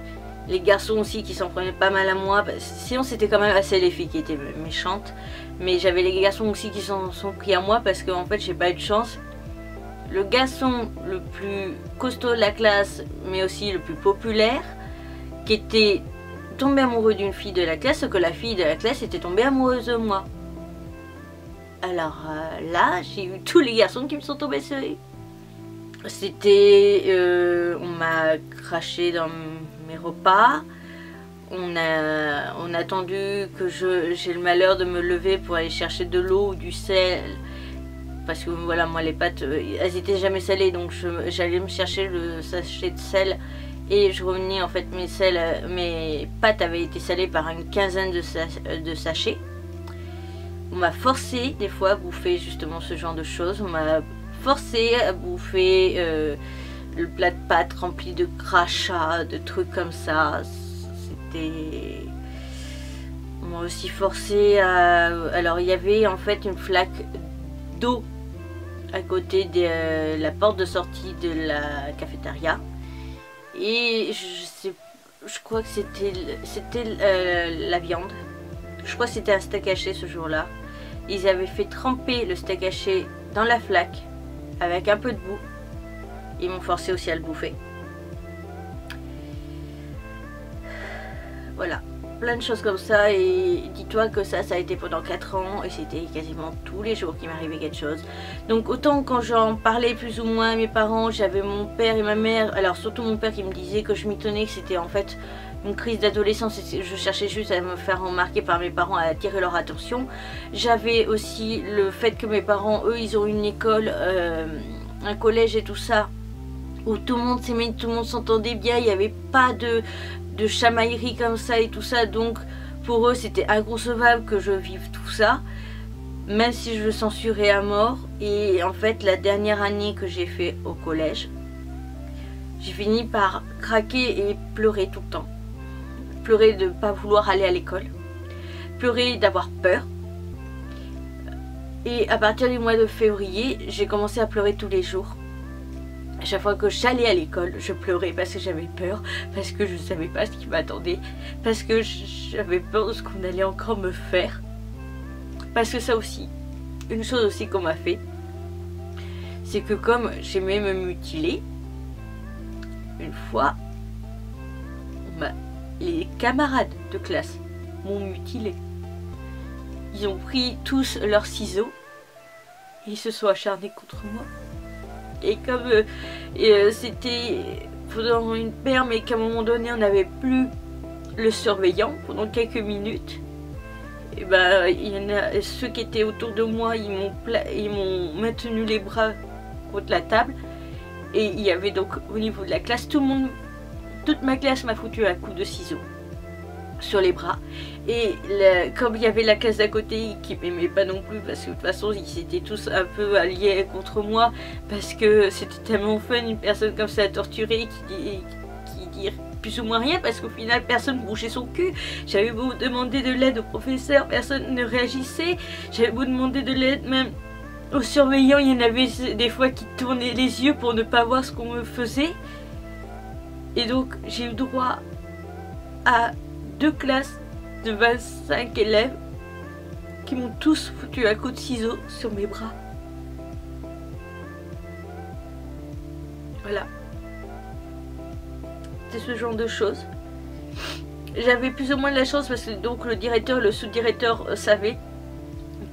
garçons aussi qui s'en prenaient pas mal à moi. Sinon c'était quand même assez les filles qui étaient méchantes, mais j'avais les garçons aussi qui s'en sont pris à moi parce qu'en fait j'ai pas eu de chance. Le garçon le plus costaud de la classe, mais aussi le plus populaire, qui était tombé amoureux d'une fille de la classe, que la fille de la classe était tombée amoureuse de moi. Alors là, j'ai eu tous les garçons qui me sont tombés sur eux. C'était... on m'a craché dans mes repas. On a attendu que j'ai le malheur de me lever pour aller chercher de l'eau ou du sel. Parce que voilà, moi les pâtes, elles étaient jamais salées, donc j'allais me chercher le sachet de sel et je revenais, en fait mes pâtes avaient été salées par une quinzaine de sachets. On m'a forcé des fois à bouffer justement ce genre de choses. On m'a forcé à bouffer le plat de pâtes rempli de crachats, de trucs comme ça. C'était... On m'a aussi forcé à... Alors il y avait en fait une flaque d'eau à côté de la porte de sortie de la cafétéria et je crois que c'était la viande. Je crois que c'était un steak haché ce jour-là. Ils avaient fait tremper le steak haché dans la flaque avec un peu de boue. Ils m'ont forcé aussi à le bouffer. Voilà. Plein de choses comme ça, et dis-toi que ça a été pendant 4 ans et c'était quasiment tous les jours qu'il m'arrivait quelque chose. Donc autant quand j'en parlais plus ou moins à mes parents, j'avais mon père et ma mère, alors surtout mon père qui me disait que je m'y tenais, que c'était en fait une crise d'adolescence et je cherchais juste à me faire remarquer par mes parents, à attirer leur attention. J'avais aussi le fait que mes parents, eux, ils ont une école, un collège et tout ça, où tout le monde s'aimait, tout le monde s'entendait bien, il n'y avait pas de chamaillerie comme ça et tout ça, donc pour eux c'était inconcevable que je vive tout ça, même si je le censurais à mort. Et en fait la dernière année que j'ai fait au collège, j'ai fini par craquer et pleurer tout le temps. Pleurer de ne pas vouloir aller à l'école, pleurer d'avoir peur. Et à partir du mois de février, j'ai commencé à pleurer tous les jours. À chaque fois que j'allais à l'école, je pleurais parce que j'avais peur, parce que je ne savais pas ce qui m'attendait, parce que j'avais peur de ce qu'on allait encore me faire. Parce que ça aussi, une chose aussi qu'on m'a fait, c'est que comme j'aimais me mutiler, une fois, les camarades de classe m'ont mutilé. Ils ont pris tous leurs ciseaux et ils se sont acharnés contre moi. Et comme c'était pendant une paire, mais qu'à un moment donné on n'avait plus le surveillant pendant quelques minutes, et ben il y en a ceux qui étaient autour de moi, ils m'ont maintenu les bras contre la table, et il y avait donc au niveau de la classe, toute ma classe m'a foutu un coup de ciseau sur les bras. Et comme il y avait la classe d'à côté qui m'aimait pas non plus, parce que de toute façon ils étaient tous un peu alliés contre moi, parce que c'était tellement fun une personne comme ça à torturer qui dit plus ou moins rien, parce qu'au final personne ne bougeait son cul. J'avais beau demander de l'aide au professeur, personne ne réagissait. J'avais beau demander de l'aide même aux surveillants, il y en avait des fois qui tournaient les yeux pour ne pas voir ce qu'on me faisait. Et donc j'ai eu droit à 2 classes de 25 élèves qui m'ont tous foutu un coup de ciseau sur mes bras. Voilà. C'est ce genre de choses. J'avais plus ou moins de la chance parce que donc le directeur, le sous-directeur savaient.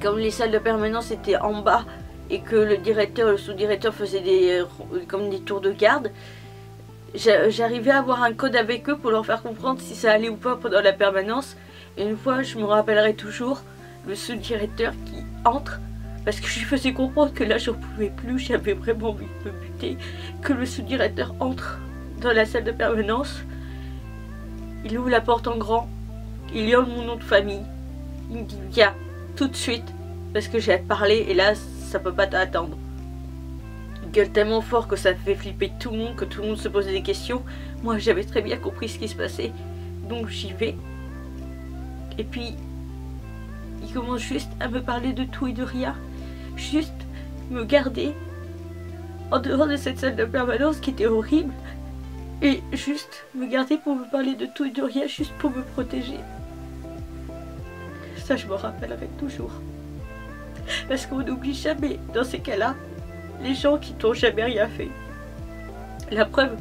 Comme les salles de permanence étaient en bas et que le directeur, le sous-directeur faisait comme des tours de garde, j'arrivais à avoir un code avec eux pour leur faire comprendre si ça allait ou pas pendant la permanence. Et une fois, je me rappellerai toujours, le sous-directeur qui entre, parce que je lui faisais comprendre que là j'en pouvais plus, j'avais vraiment envie de me buter, que le sous-directeur entre dans la salle de permanence, il ouvre la porte en grand, il hurle mon nom de famille, il me dit viens tout de suite, parce que j'ai à te parler et là ça peut pas t'attendre. Il gueule tellement fort que ça fait flipper tout le monde, que tout le monde se posait des questions. Moi j'avais très bien compris ce qui se passait, donc j'y vais. Et puis, il commence juste à me parler de tout et de rien. Juste me garder en dehors de cette salle de permanence qui était horrible. Et juste me garder pour me parler de tout et de rien, juste pour me protéger. Ça, je me rappellerai toujours. Parce qu'on n'oublie jamais, dans ces cas-là, les gens qui t'ont jamais rien fait. La preuve,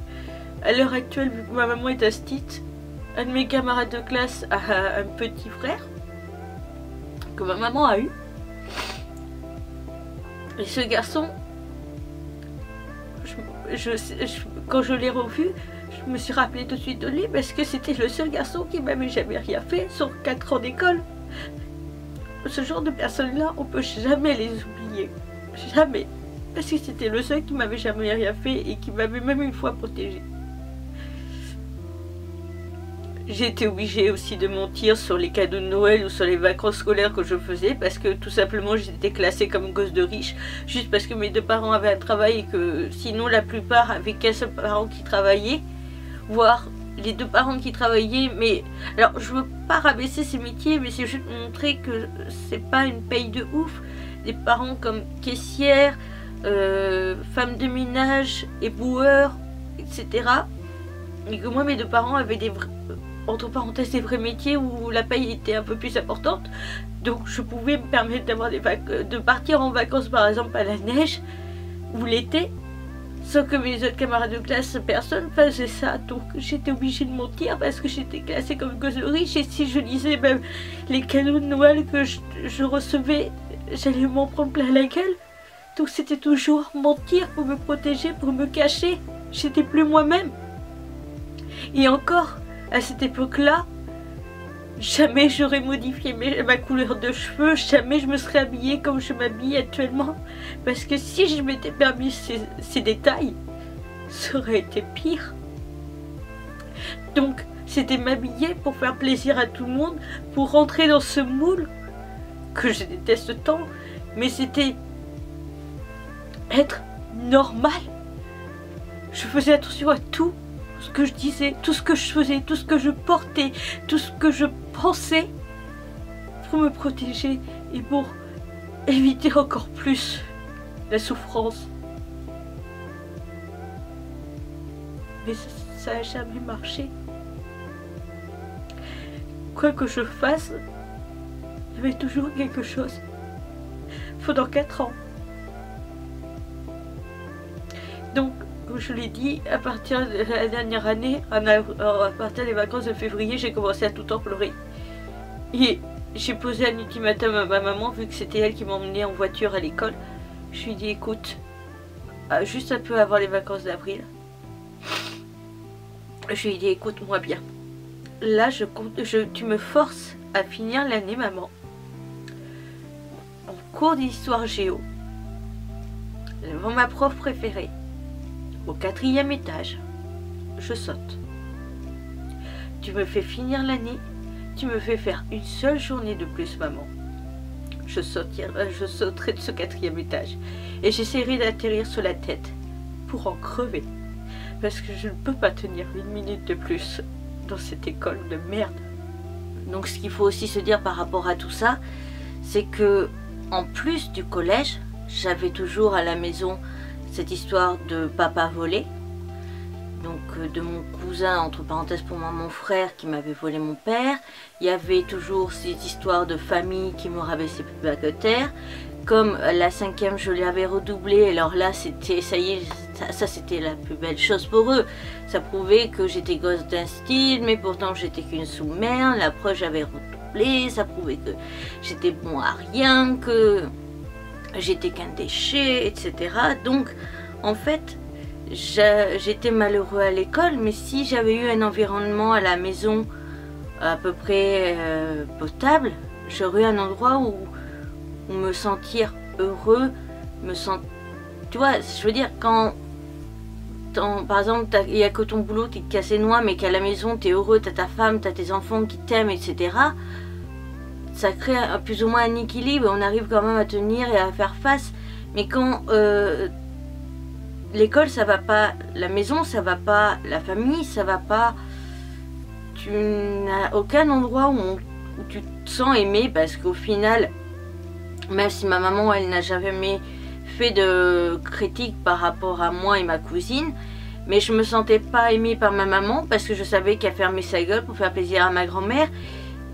à l'heure actuelle, vu que ma maman est astite, un de mes camarades de classe a un petit frère que ma maman a eu. Et ce garçon, quand je l'ai revu, je me suis rappelé tout de suite de lui parce que c'était le seul garçon qui m'avait jamais rien fait sur 4 ans d'école. Ce genre de personnes-là, on peut jamais les oublier. Jamais. Parce que c'était le seul qui m'avait jamais rien fait et qui m'avait même une fois protégée. J'ai été obligée aussi de mentir sur les cadeaux de Noël ou sur les vacances scolaires que je faisais parce que tout simplement j'étais classée comme gosse de riche juste parce que mes 2 parents avaient un travail et que sinon la plupart avaient qu'un seul parent qui travaillait, voire les 2 parents qui travaillaient. Mais alors je veux pas rabaisser ces métiers, mais c'est juste montrer que c'est pas une paye de ouf. Des parents comme caissière, femme de ménage, éboueur, etc. Et que moi mes 2 parents avaient des vrais, entre parenthèses, des vrais métiers où la paye était un peu plus importante. Donc je pouvais me permettre d'avoir de partir en vacances par exemple à la neige ou l'été. Sauf que mes autres camarades de classe, personne faisait ça. Donc j'étais obligée de mentir parce que j'étais classée comme gosse de riche. Et si je lisais même les cadeaux de Noël que je recevais, j'allais m'en prendre plein la gueule. Donc c'était toujours mentir pour me protéger, pour me cacher. J'étais plus moi-même. Et encore, à cette époque-là, jamais j'aurais modifié ma couleur de cheveux, jamais je me serais habillée comme je m'habille actuellement. Parce que si je m'étais permis ces détails, ça aurait été pire. Donc, c'était m'habiller pour faire plaisir à tout le monde, pour rentrer dans ce moule que je déteste tant, mais c'était être normal. Je faisais attention à tout ce que je disais, tout ce que je faisais, tout ce que je portais, tout ce que je pensais pour me protéger et pour éviter encore plus la souffrance. Mais ça n'a jamais marché. Quoi que je fasse, il y avait toujours quelque chose. Pendant 4 ans. Donc, comme je l'ai dit, à partir de la dernière année, à partir des vacances de février, j'ai commencé à tout le temps pleurer. Et j'ai posé un ultimatum à ma maman, vu que c'était elle qui m'emmenait en voiture à l'école. Je lui ai dit, écoute, juste un peu avant les vacances d'avril, je lui ai dit, écoute-moi bien. Là, tu me forces à finir l'année, maman, en cours d'histoire géo, devant ma prof préférée. Au 4e étage, je saute. Tu me fais finir l'année, tu me fais faire une seule journée de plus, maman. Je sauterai de ce 4e étage et j'essaierai d'atterrir sur la tête pour en crever. Parce que je ne peux pas tenir 1 minute de plus dans cette école de merde. Donc ce qu'il faut aussi se dire par rapport à tout ça, c'est que en plus du collège, j'avais toujours à la maison cette histoire de papa volé, donc de mon cousin, entre parenthèses pour moi mon frère qui m'avait volé mon père. Il y avait toujours cette histoire de famille qui me rabaissait plus bas que terre. Comme la 5e je l'avais redoublée, alors là c'était, ça y est, ça c'était la plus belle chose pour eux. Ça prouvait que j'étais gosse d'un style, mais pourtant j'étais qu'une sous-merde. La preuve, j'avais redoublé, ça prouvait que j'étais bon à rien, que j'étais qu'un déchet, etc. Donc, en fait, j'étais malheureux à l'école, mais si j'avais eu un environnement à la maison à peu près potable, j'aurais eu un endroit où me sentir heureux, tu vois, je veux dire, quand par exemple, il n'y a que ton boulot qui te casse les noix, mais qu'à la maison, tu es heureux, tu as ta femme, tu as tes enfants qui t'aiment, etc., ça crée plus ou moins un équilibre et on arrive quand même à tenir et à faire face. Mais quand l'école ça va pas, la maison ça va pas, la famille ça va pas, tu n'as aucun endroit où où tu te sens aimé, parce qu'au final, même si ma maman elle n'a jamais fait de critique par rapport à moi et ma cousine, mais je me sentais pas aimée par ma maman parce que je savais qu'elle fermait sa gueule pour faire plaisir à ma grand-mère.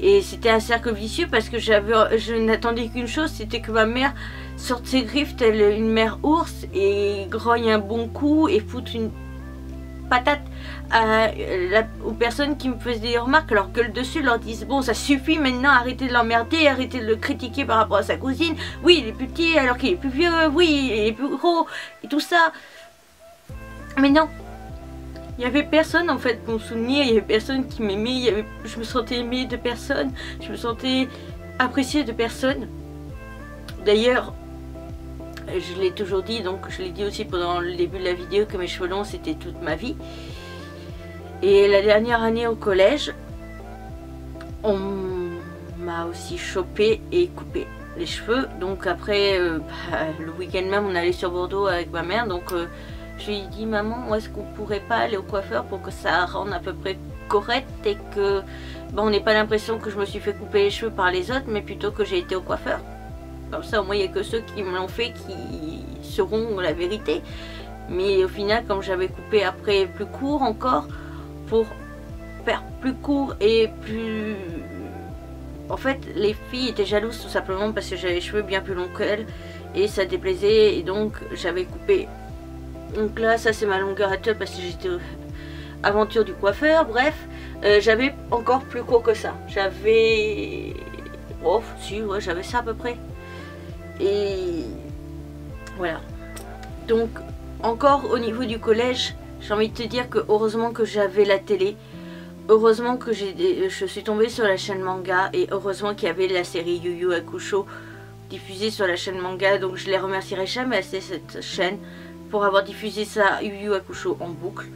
Et c'était un cercle vicieux parce que je n'attendais qu'une chose, c'était que ma mère sorte ses griffes telle une mère ours et grogne un bon coup et foute une patate aux personnes qui me faisaient des remarques, leur gueule dessus, leur disent bon ça suffit maintenant, arrêtez de l'emmerder, arrêtez de le critiquer par rapport à sa cousine, oui il est plus petit alors qu'il est plus vieux, oui il est plus gros et tout ça. Mais non, il n'y avait personne en fait pour me soutenir, il n'y avait personne qui m'aimait, je me sentais aimée de personne, je me sentais appréciée de personne. D'ailleurs, je l'ai toujours dit, donc je l'ai dit aussi pendant le début de la vidéo, que mes cheveux longs c'était toute ma vie. Et la dernière année au collège, on m'a aussi chopé et coupé les cheveux. Donc après, le week-end même, on allait sur Bordeaux avec ma mère, donc je lui ai dit maman, est-ce qu'on pourrait pas aller au coiffeur pour que ça rende à peu près correct et que on n'ait pas l'impression que je me suis fait couper les cheveux par les autres, mais plutôt que j'ai été au coiffeur. Comme ça au moins il n'y a que ceux qui me l'ont fait qui sauront la vérité. Mais au final, comme j'avais coupé après plus court encore, pour faire plus court et plus... En fait les filles étaient jalouses tout simplement parce que j'avais les cheveux bien plus longs qu'elles et ça déplaisait, et donc j'avais coupé. Donc là ça c'est ma longueur actuelle parce que j'étais aventure du coiffeur. Bref, j'avais encore plus court que ça, j'avais... Oh si, ouais, j'avais ça à peu près. Et voilà. Donc encore au niveau du collège, j'ai envie de te dire que heureusement que j'avais la télé, heureusement que je suis tombée sur la chaîne Manga, et heureusement qu'il y avait la série Yu Yu Hakusho diffusée sur la chaîne Manga. Donc je les remercierai jamais assez cette chaîne pour avoir diffusé ça, Yu Yu Hakusho, en boucle.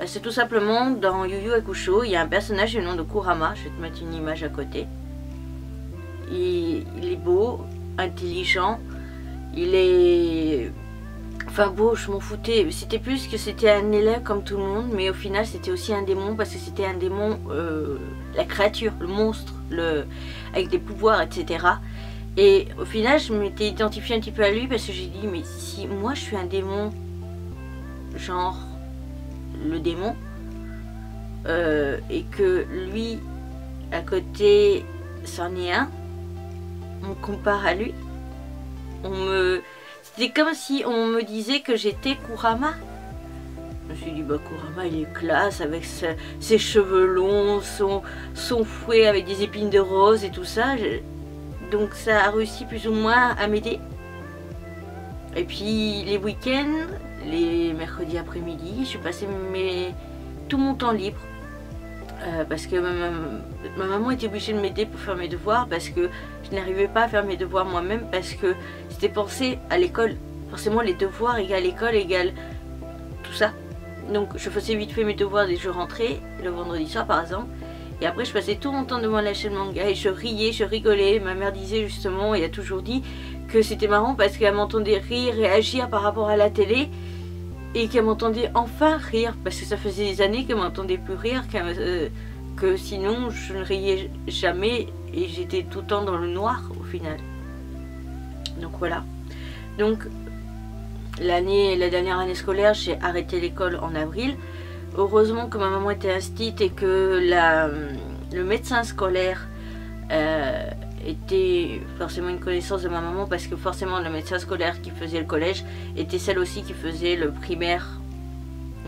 C'est tout simplement dans Yu Yu Hakusho, il y a un personnage du nom de Kurama, je vais te mettre une image à côté. Il est beau, intelligent, il est... Enfin beau, je m'en foutais, c'était plus que c'était un élève comme tout le monde, mais au final c'était aussi un démon, parce que c'était un démon, la créature, le monstre, avec des pouvoirs, etc. Et au final je m'étais identifiée un petit peu à lui parce que j'ai dit, mais si moi je suis un démon, genre le démon, et que lui à côté c'en est un, on me compare à lui, c'était comme si on me disait que j'étais Kurama. Je me suis dit, bah Kurama il est classe avec ses cheveux longs, son fouet avec des épines de rose et tout ça. Donc ça a réussi plus ou moins à m'aider. Et puis les week-ends, les mercredis après-midi, je passais tout mon temps libre. Parce que ma maman était obligée de m'aider pour faire mes devoirs, parce que je n'arrivais pas à faire mes devoirs moi-même, parce que c'était pensé à l'école. Forcément les devoirs égale école égale tout ça. Donc je faisais vite fait mes devoirs dès que je rentrais, le vendredi soir par exemple. Et après je passais tout mon temps devant la chaîne Manga et je riais, je rigolais. Ma mère disait justement, et a toujours dit, que c'était marrant parce qu'elle m'entendait rire et agir par rapport à la télé. Et qu'elle m'entendait enfin rire, parce que ça faisait des années qu'elle m'entendait plus rire, que sinon je ne riais jamais et j'étais tout le temps dans le noir au final. Donc voilà. Donc la dernière année scolaire, j'ai arrêté l'école en avril. Heureusement que ma maman était instite et que le médecin scolaire était forcément une connaissance de ma maman, parce que forcément le médecin scolaire qui faisait le collège était celle aussi qui faisait le primaire.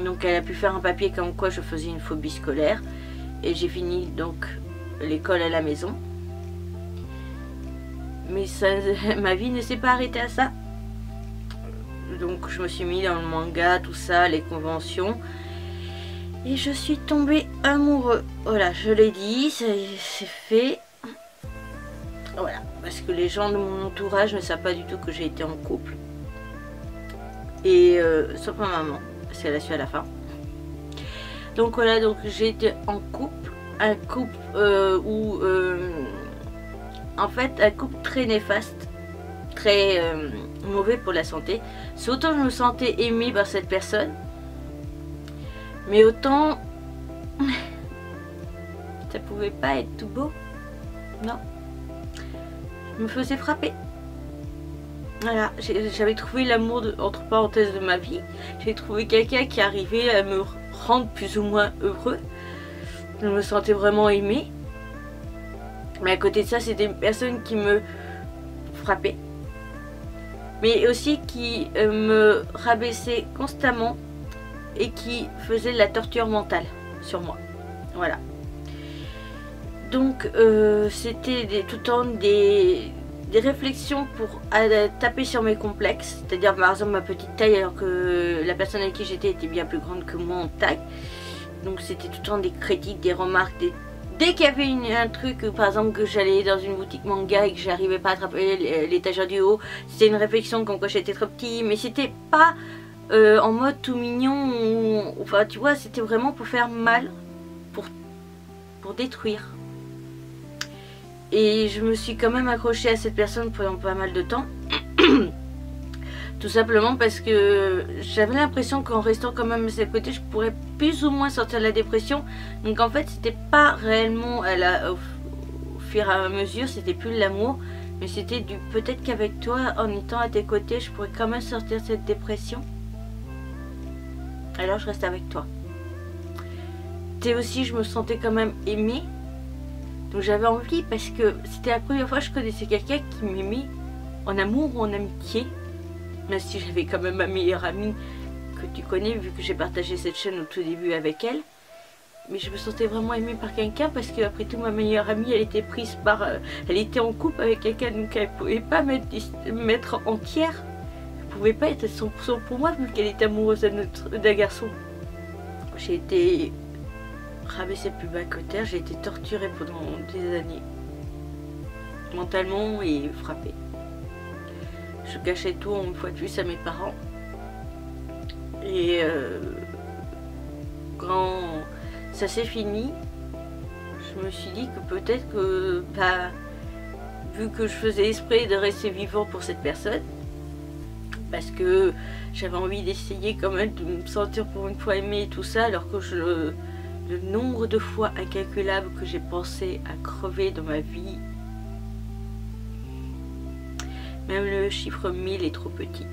Donc elle a pu faire un papier comme quoi je faisais une phobie scolaire, et j'ai fini donc l'école à la maison. Mais ça, ma vie ne s'est pas arrêtée à ça. Donc je me suis mis dans le manga, tout ça, les conventions, et je suis tombée amoureux. Voilà, je l'ai dit, c'est fait. Voilà, parce que les gens de mon entourage ne savent pas du tout que j'ai été en couple. Et sauf ma maman, parce qu'elle a su à la fin. Donc voilà, donc j'ai été en couple. Un couple où... en fait, un couple très néfaste. Très mauvais pour la santé. C'est autant je me sentais aimée par cette personne. Mais autant... ça pouvait pas être tout beau. Non. Je me faisais frapper. Voilà, j'avais trouvé l'amour entre parenthèses de ma vie. J'ai trouvé quelqu'un qui arrivait à me rendre plus ou moins heureux. Je me sentais vraiment aimée. Mais à côté de ça, c'était une personne qui me frappait. Mais aussi qui me rabaissait constamment et qui faisait de la torture mentale sur moi. Voilà. Donc c'était tout le temps des réflexions pour taper sur mes complexes, c'est-à-dire par exemple ma petite taille alors que la personne avec qui j'étais était bien plus grande que moi en taille. Donc c'était tout le temps des critiques, des remarques, dès qu'il y avait un truc, par exemple que j'allais dans une boutique manga et que j'arrivais pas à attraper l'étagère du haut, c'était une réflexion comme quoi j'étais trop petit, mais c'était pas en mode tout mignon, enfin tu vois, c'était vraiment pour faire mal, pour détruire. Et je me suis quand même accrochée à cette personne pendant pas mal de temps. Tout simplement parce que j'avais l'impression qu'en restant quand même à ses côtés, je pourrais plus ou moins sortir de la dépression. Donc en fait, c'était pas réellement au fur et à mesure, c'était plus de l'amour. Mais c'était du peut-être qu'avec toi, en étant à tes côtés, je pourrais quand même sortir de cette dépression. Alors je reste avec toi. Et aussi, je me sentais quand même aimée. Donc j'avais envie parce que c'était la première fois que je connaissais quelqu'un qui m'aimait en amour ou en amitié. Même si j'avais quand même ma meilleure amie que tu connais vu que j'ai partagé cette chaîne au tout début avec elle. Mais je me sentais vraiment aimée par quelqu'un parce que après tout ma meilleure amie elle était prise par... elle était en couple avec quelqu'un donc elle ne pouvait pas mettre entière. Elle ne pouvait pas être 100% pour moi vu qu'elle était amoureuse d'un garçon. J'ai été rabaissée plus bas que terre, j'ai été torturée pendant des années. Mentalement et frappée. Je cachais tout une fois de plus à mes parents. Et quand ça s'est fini, je me suis dit que peut-être que, vu que je faisais esprit de rester vivant pour cette personne, parce que j'avais envie d'essayer quand même de me sentir pour une fois aimée et tout ça, alors que le nombre de fois incalculable que j'ai pensé à crever dans ma vie, même le chiffre 1000 est trop petit.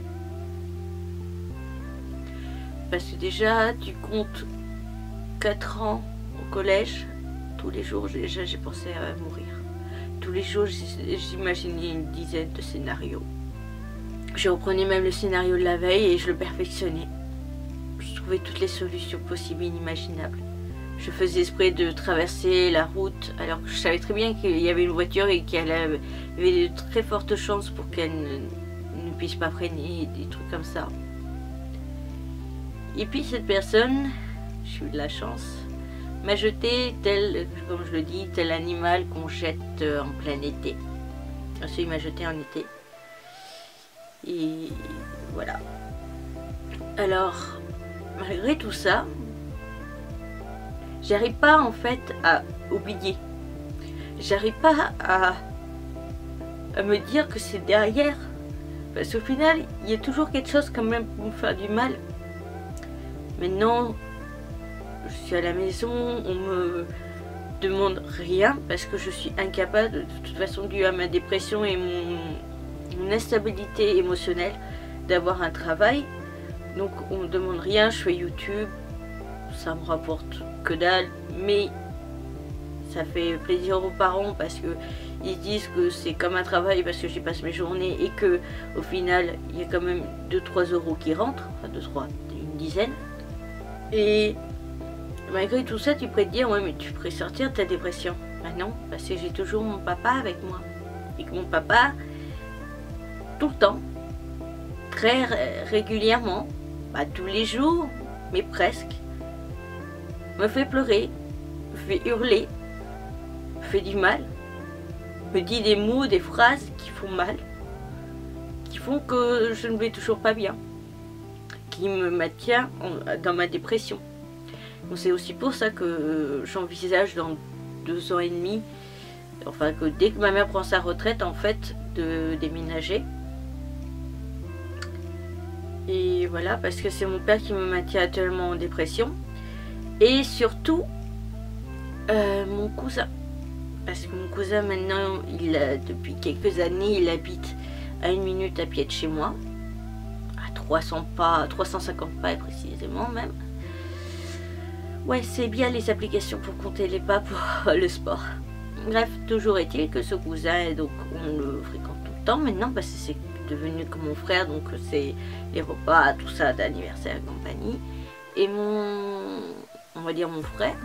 Parce que déjà, tu comptes 4 ans au collège, tous les jours déjà j'ai pensé à mourir. Tous les jours j'imaginais une dizaine de scénarios. Je reprenais même le scénario de la veille et je le perfectionnais. Je trouvais toutes les solutions possibles et inimaginables. Je faisais esprit de traverser la route alors que je savais très bien qu'il y avait une voiture et qu'elle avait de très fortes chances pour qu'elle ne puisse pas freiner, des trucs comme ça. Et puis cette personne, j'ai eu de la chance, m'a jeté tel, comme je le dis, tel animal qu'on jette en plein été. Ensuite il m'a jeté en été. Et voilà. Alors, malgré tout ça, j'arrive pas en fait à oublier. J'arrive pas à me dire que c'est derrière. Parce qu'au final, il y a toujours quelque chose quand même pour me faire du mal. Maintenant, je suis à la maison, on me demande rien parce que je suis incapable, de toute façon dû à ma dépression et mon instabilité émotionnelle, d'avoir un travail. Donc on me demande rien, je fais YouTube, ça me rapporte que dalle, mais ça fait plaisir aux parents parce que ils disent que c'est comme un travail parce que j'y passe mes journées et que au final il y a quand même 2-3 euros qui rentrent, enfin 2-3, une dizaine. Et malgré tout ça, tu pourrais te dire ouais mais tu pourrais sortir de ta dépression. Bah non, parce que j'ai toujours mon papa avec moi et que mon papa tout le temps, très régulièrement, tous les jours, mais presque, me fait pleurer, me fait hurler, me fait du mal, me dit des mots, des phrases qui font mal, qui font que je ne vais toujours pas bien, qui me maintient dans ma dépression. Donc c'est aussi pour ça que j'envisage dans 2 ans et demi, enfin que dès que ma mère prend sa retraite en fait, de déménager. Et voilà, parce que c'est mon père qui me maintient actuellement en dépression. Et surtout, mon cousin. Parce que mon cousin maintenant, depuis quelques années, il habite à 1 minute à pied de chez moi. À 300 pas, 350 pas précisément même. Ouais, c'est bien les applications pour compter les pas pour le sport. Bref, toujours est-il que ce cousin, donc on le fréquente tout le temps maintenant parce que c'est devenu comme mon frère, donc c'est les repas, tout ça, d'anniversaire et compagnie. Et on va dire mon frère,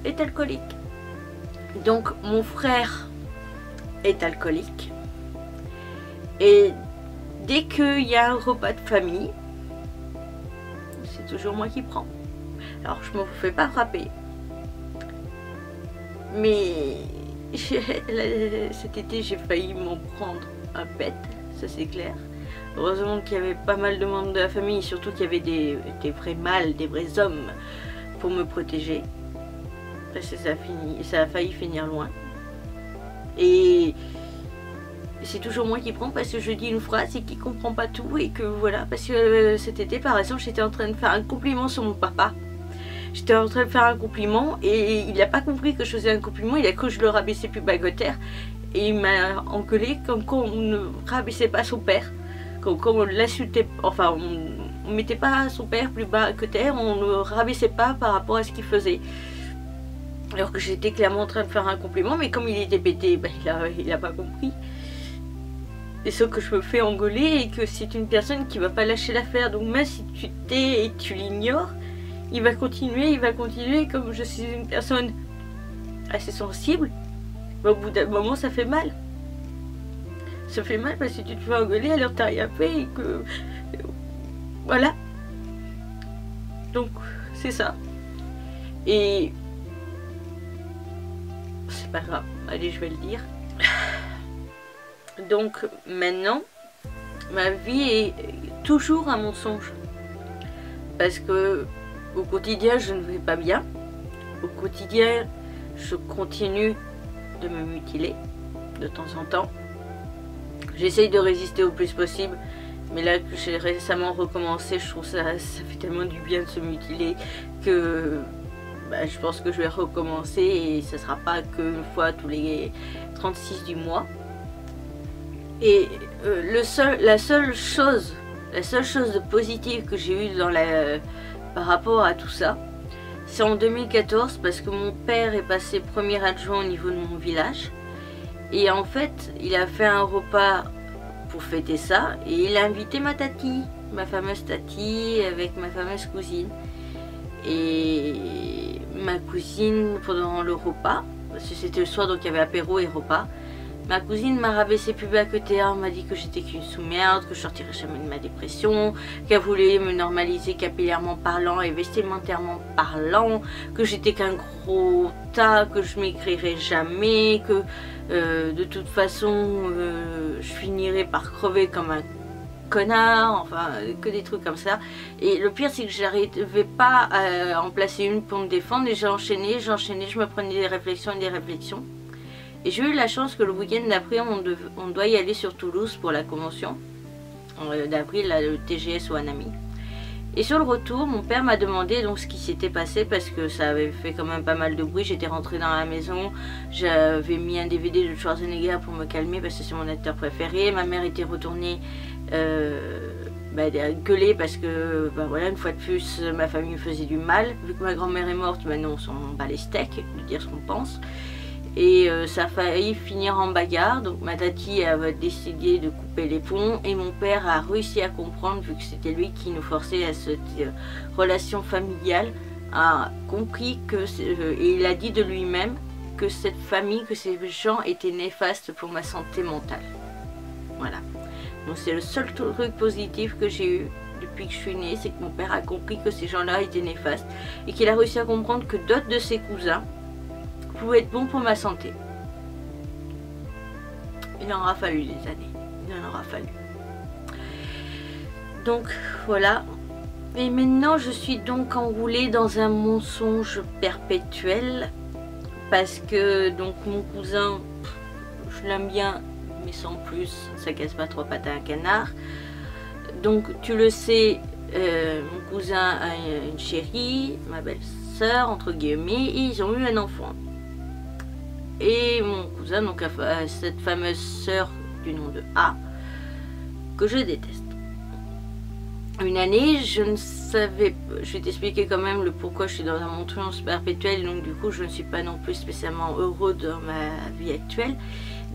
est alcoolique. Donc mon frère est alcoolique. Et dès qu'il y a un repas de famille, c'est toujours moi qui prends. Alors je me fais pas frapper. Mais cet été j'ai failli m'en prendre un pet, ça c'est clair. Heureusement qu'il y avait pas mal de membres de la famille, surtout qu'il y avait des vrais mâles, des vrais hommes pour me protéger. Parce que ça a failli finir loin. Et c'est toujours moi qui prends parce que je dis une phrase et qui comprend pas tout et que voilà. Parce que cet été par exemple j'étais en train de faire un compliment sur mon papa. J'étais en train de faire un compliment et il n'a pas compris que je faisais un compliment, il a cru que je le rabaissais plus bas que terre. Et il m'a engueulé comme quand on ne rabaissait pas son père, comme quand on l'insultait, enfin on ne mettait pas son père plus bas que terre, on ne le rabaissait pas par rapport à ce qu'il faisait. Alors que j'étais clairement en train de faire un compliment, mais comme il était bêté, ben, il a pas compris. Et sauf que je me fais engueuler et que c'est une personne qui va pas lâcher l'affaire. Donc même si tu tais et tu l'ignores, il va continuer, comme je suis une personne assez sensible, mais au bout d'un moment ça fait mal. Ça fait mal parce que tu te fais engueuler alors t'as rien fait et que... Voilà. Donc c'est ça. Et... c'est pas grave, allez je vais le dire. Donc maintenant, ma vie est toujours un mensonge. Parce que au quotidien, je ne vais pas bien. Au quotidien, je continue de me mutiler de temps en temps. J'essaye de résister au plus possible. Mais là que j'ai récemment recommencé, je trouve ça fait tellement du bien de se mutiler que bah, je pense que je vais recommencer et ce ne sera pas qu'une fois tous les 36 du mois. Et la seule chose de positive que j'ai eue dans par rapport à tout ça, c'est en 2014 parce que mon père est passé premier adjoint au niveau de mon village. Et en fait, il a fait un repas pour fêter ça et il a invité ma tati, ma fameuse tati avec ma fameuse cousine. Et ma cousine, pendant le repas, parce que c'était le soir donc il y avait apéro et repas, ma cousine m'a rabaissé plus bas que terre, m'a dit que j'étais qu'une sous-merde, que je sortirais jamais de ma dépression, qu'elle voulait me normaliser capillairement parlant et vestimentairement parlant, que j'étais qu'un gros tas, que je m'écrirais jamais, que de toute façon je finirais par crever comme un connard, enfin que des trucs comme ça. Et le pire c'est que j'arrivais pas à en placer une pour me défendre et j'enchaînais, je me prenais des réflexions et des réflexions. Et j'ai eu la chance que le week-end d'après, on doit y aller sur Toulouse pour la convention d'avril, le TGS ou Anami. Et sur le retour, mon père m'a demandé donc ce qui s'était passé parce que ça avait fait quand même pas mal de bruit. J'étais rentrée dans la maison, j'avais mis un DVD de Schwarzenegger pour me calmer parce que c'est mon acteur préféré. Ma mère était retournée gueuler parce que voilà, une fois de plus ma famille me faisait du mal. Vu que ma grand-mère est morte, maintenant on s'en bat les steaks de dire ce qu'on pense. Et ça a failli finir en bagarre, donc ma tati a décidé de couper les ponts et mon père a réussi à comprendre, vu que c'était lui qui nous forçait à cette relation familiale, a compris que, et il a dit de lui-même que cette famille, que ces gens étaient néfastes pour ma santé mentale. Voilà. Donc c'est le seul truc positif que j'ai eu depuis que je suis née, c'est que mon père a compris que ces gens-là étaient néfastes et qu'il a réussi à comprendre que d'autres de ses cousins pouvait être bon pour ma santé. Il en aura fallu des années. Il en aura fallu. Donc voilà. Et maintenant je suis donc enroulée dans un mensonge perpétuel. Parce que donc mon cousin, je l'aime bien, mais sans plus, ça casse pas trois pattes à un canard. Donc tu le sais, mon cousin a une chérie, ma belle-sœur entre guillemets, et ils ont eu un enfant. et mon cousin, donc cette fameuse sœur du nom de A, que je déteste. Une année, je ne savais, je vais t'expliquer quand même le pourquoi je suis dans un montrance perpétuel, donc du coup je ne suis pas non plus spécialement heureux dans ma vie actuelle.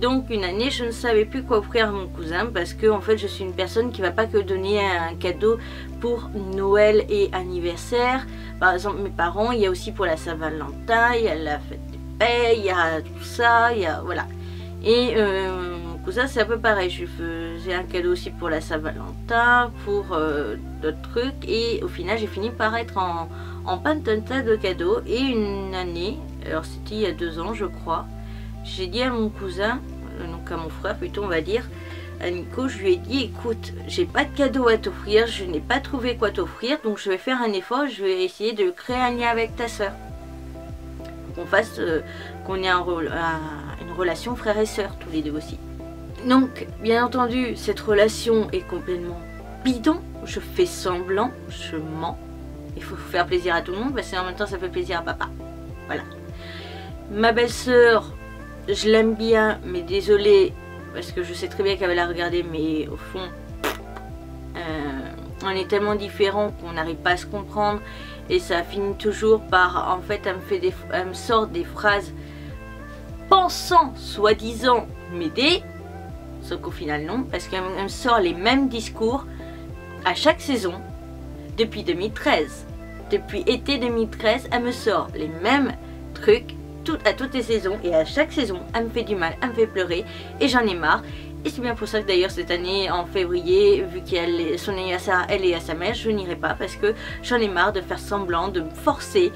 Donc une année, je ne savais plus quoi offrir à mon cousin parce que en fait je suis une personne qui ne va pas que donner un cadeau pour Noël et anniversaire. Par exemple mes parents, il y a aussi pour la Saint-Valentin, il y a la fête des paix, il y a tout ça, il y a voilà. Et mon cousin c'est un peu pareil, je faisais un cadeau aussi pour la Saint-Valentin, pour d'autres trucs, et au final j'ai fini par être en panne d'un tas de cadeaux. Et une année, alors c'était il y a 2 ans je crois, j'ai dit à mon cousin, donc à mon frère plutôt on va dire, à Nico, je lui ai dit écoute, j'ai pas de cadeau à t'offrir, je n'ai pas trouvé quoi t'offrir, donc je vais faire un effort, je vais essayer de créer un lien avec ta soeur. Qu'on fasse, qu'on ait une relation frère et soeur tous les deux aussi. Donc bien entendu cette relation est complètement bidon, je fais semblant, je mens. Il faut faire plaisir à tout le monde parce qu'en même temps ça fait plaisir à papa. Voilà. Ma belle-sœur, je l'aime bien, mais désolée, parce que je sais très bien qu'elle va la regarder, mais au fond, on est tellement différents qu'on n'arrive pas à se comprendre. Et ça finit toujours par, en fait, elle me sort des phrases pensant, soi-disant, m'aider. Sauf qu'au final non, parce qu'elle me sort les mêmes discours à chaque saison, depuis 2013. Depuis été 2013, elle me sort les mêmes trucs à toutes les saisons, et à chaque saison elle me fait du mal, elle me fait pleurer et j'en ai marre. Et c'est bien pour ça que d'ailleurs cette année en février, vu qu'elle est son anniversaire, elle est à sa mère, je n'irai pas parce que j'en ai marre de faire semblant, de me forcer,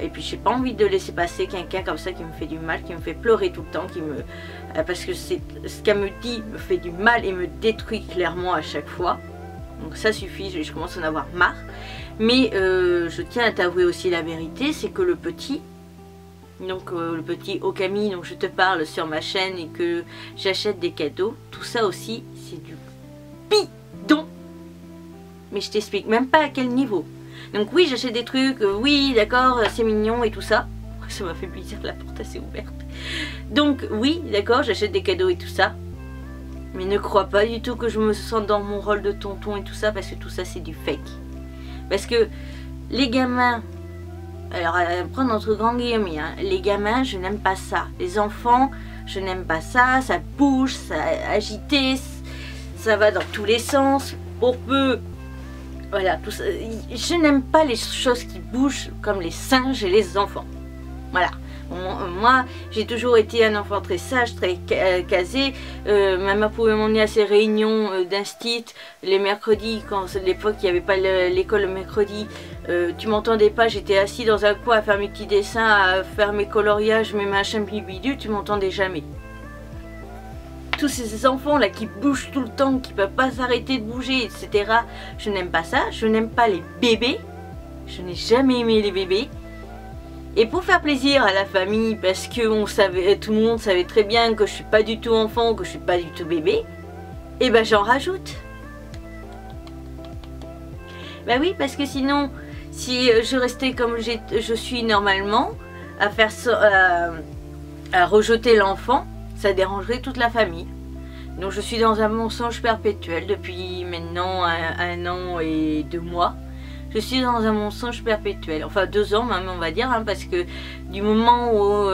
et puis j'ai pas envie de laisser passer quelqu'un comme ça qui me fait du mal, qui me fait pleurer tout le temps, parce que ce qu'elle me dit me fait du mal et me détruit clairement à chaque fois. Donc ça suffit, je commence à en avoir marre. Mais je tiens à t'avouer aussi la vérité, c'est que le petit Okami dont je te parle sur ma chaîne et que j'achète des cadeaux, tout ça aussi c'est du bidon. Mais je t'explique même pas à quel niveau. Donc oui, j'achète des trucs, oui d'accord c'est mignon et tout ça. Ça m'a fait plaisir, la porte assez ouverte. Donc oui d'accord, j'achète des cadeaux et tout ça. Mais ne crois pas du tout que je me sens dans mon rôle de tonton et tout ça, parce que tout ça c'est du fake. Parce que les gamins, alors à prendre entre grands guillemets, hein, les gamins je n'aime pas ça. Les enfants je n'aime pas ça, ça bouge, ça agité, ça va dans tous les sens, pour peu. Voilà, tout ça. Je n'aime pas les choses qui bougent comme les singes et les enfants. Voilà. Moi, j'ai toujours été un enfant très sage, très casé. Ma mère pouvait m'emmener à ses réunions d'instit les mercredis, quand à l'époque il n'y avait pas l'école le mercredi. Tu m'entendais pas, j'étais assis dans un coin à faire mes petits dessins, à faire mes coloriages, mes machins bidule, tu m'entendais jamais. Tous ces enfants là qui bougent tout le temps, qui ne peuvent pas s'arrêter de bouger, etc. Je n'aime pas ça, je n'aime pas les bébés. Je n'ai jamais aimé les bébés. Et pour faire plaisir à la famille, parce que tout le monde savait très bien que je suis pas du tout enfant, que je suis pas du tout bébé, et ben j'en rajoute. Ben oui, parce que sinon, si je restais comme je suis normalement, à rejeter l'enfant, ça dérangerait toute la famille. Donc je suis dans un mensonge perpétuel depuis maintenant un an et 2 mois. Je suis dans un mensonge perpétuel, enfin 2 ans même on va dire, hein, parce que du moment où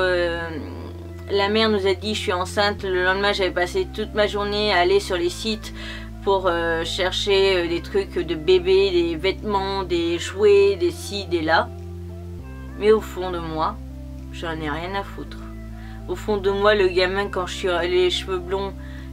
la mère nous a dit je suis enceinte, le lendemain j'avais passé toute ma journée à aller sur les sites pour chercher des trucs de bébé, des vêtements, des jouets, des ci, des là. Mais au fond de moi, j'en ai rien à foutre. Au fond de moi, le gamin quand je suis les cheveux blonds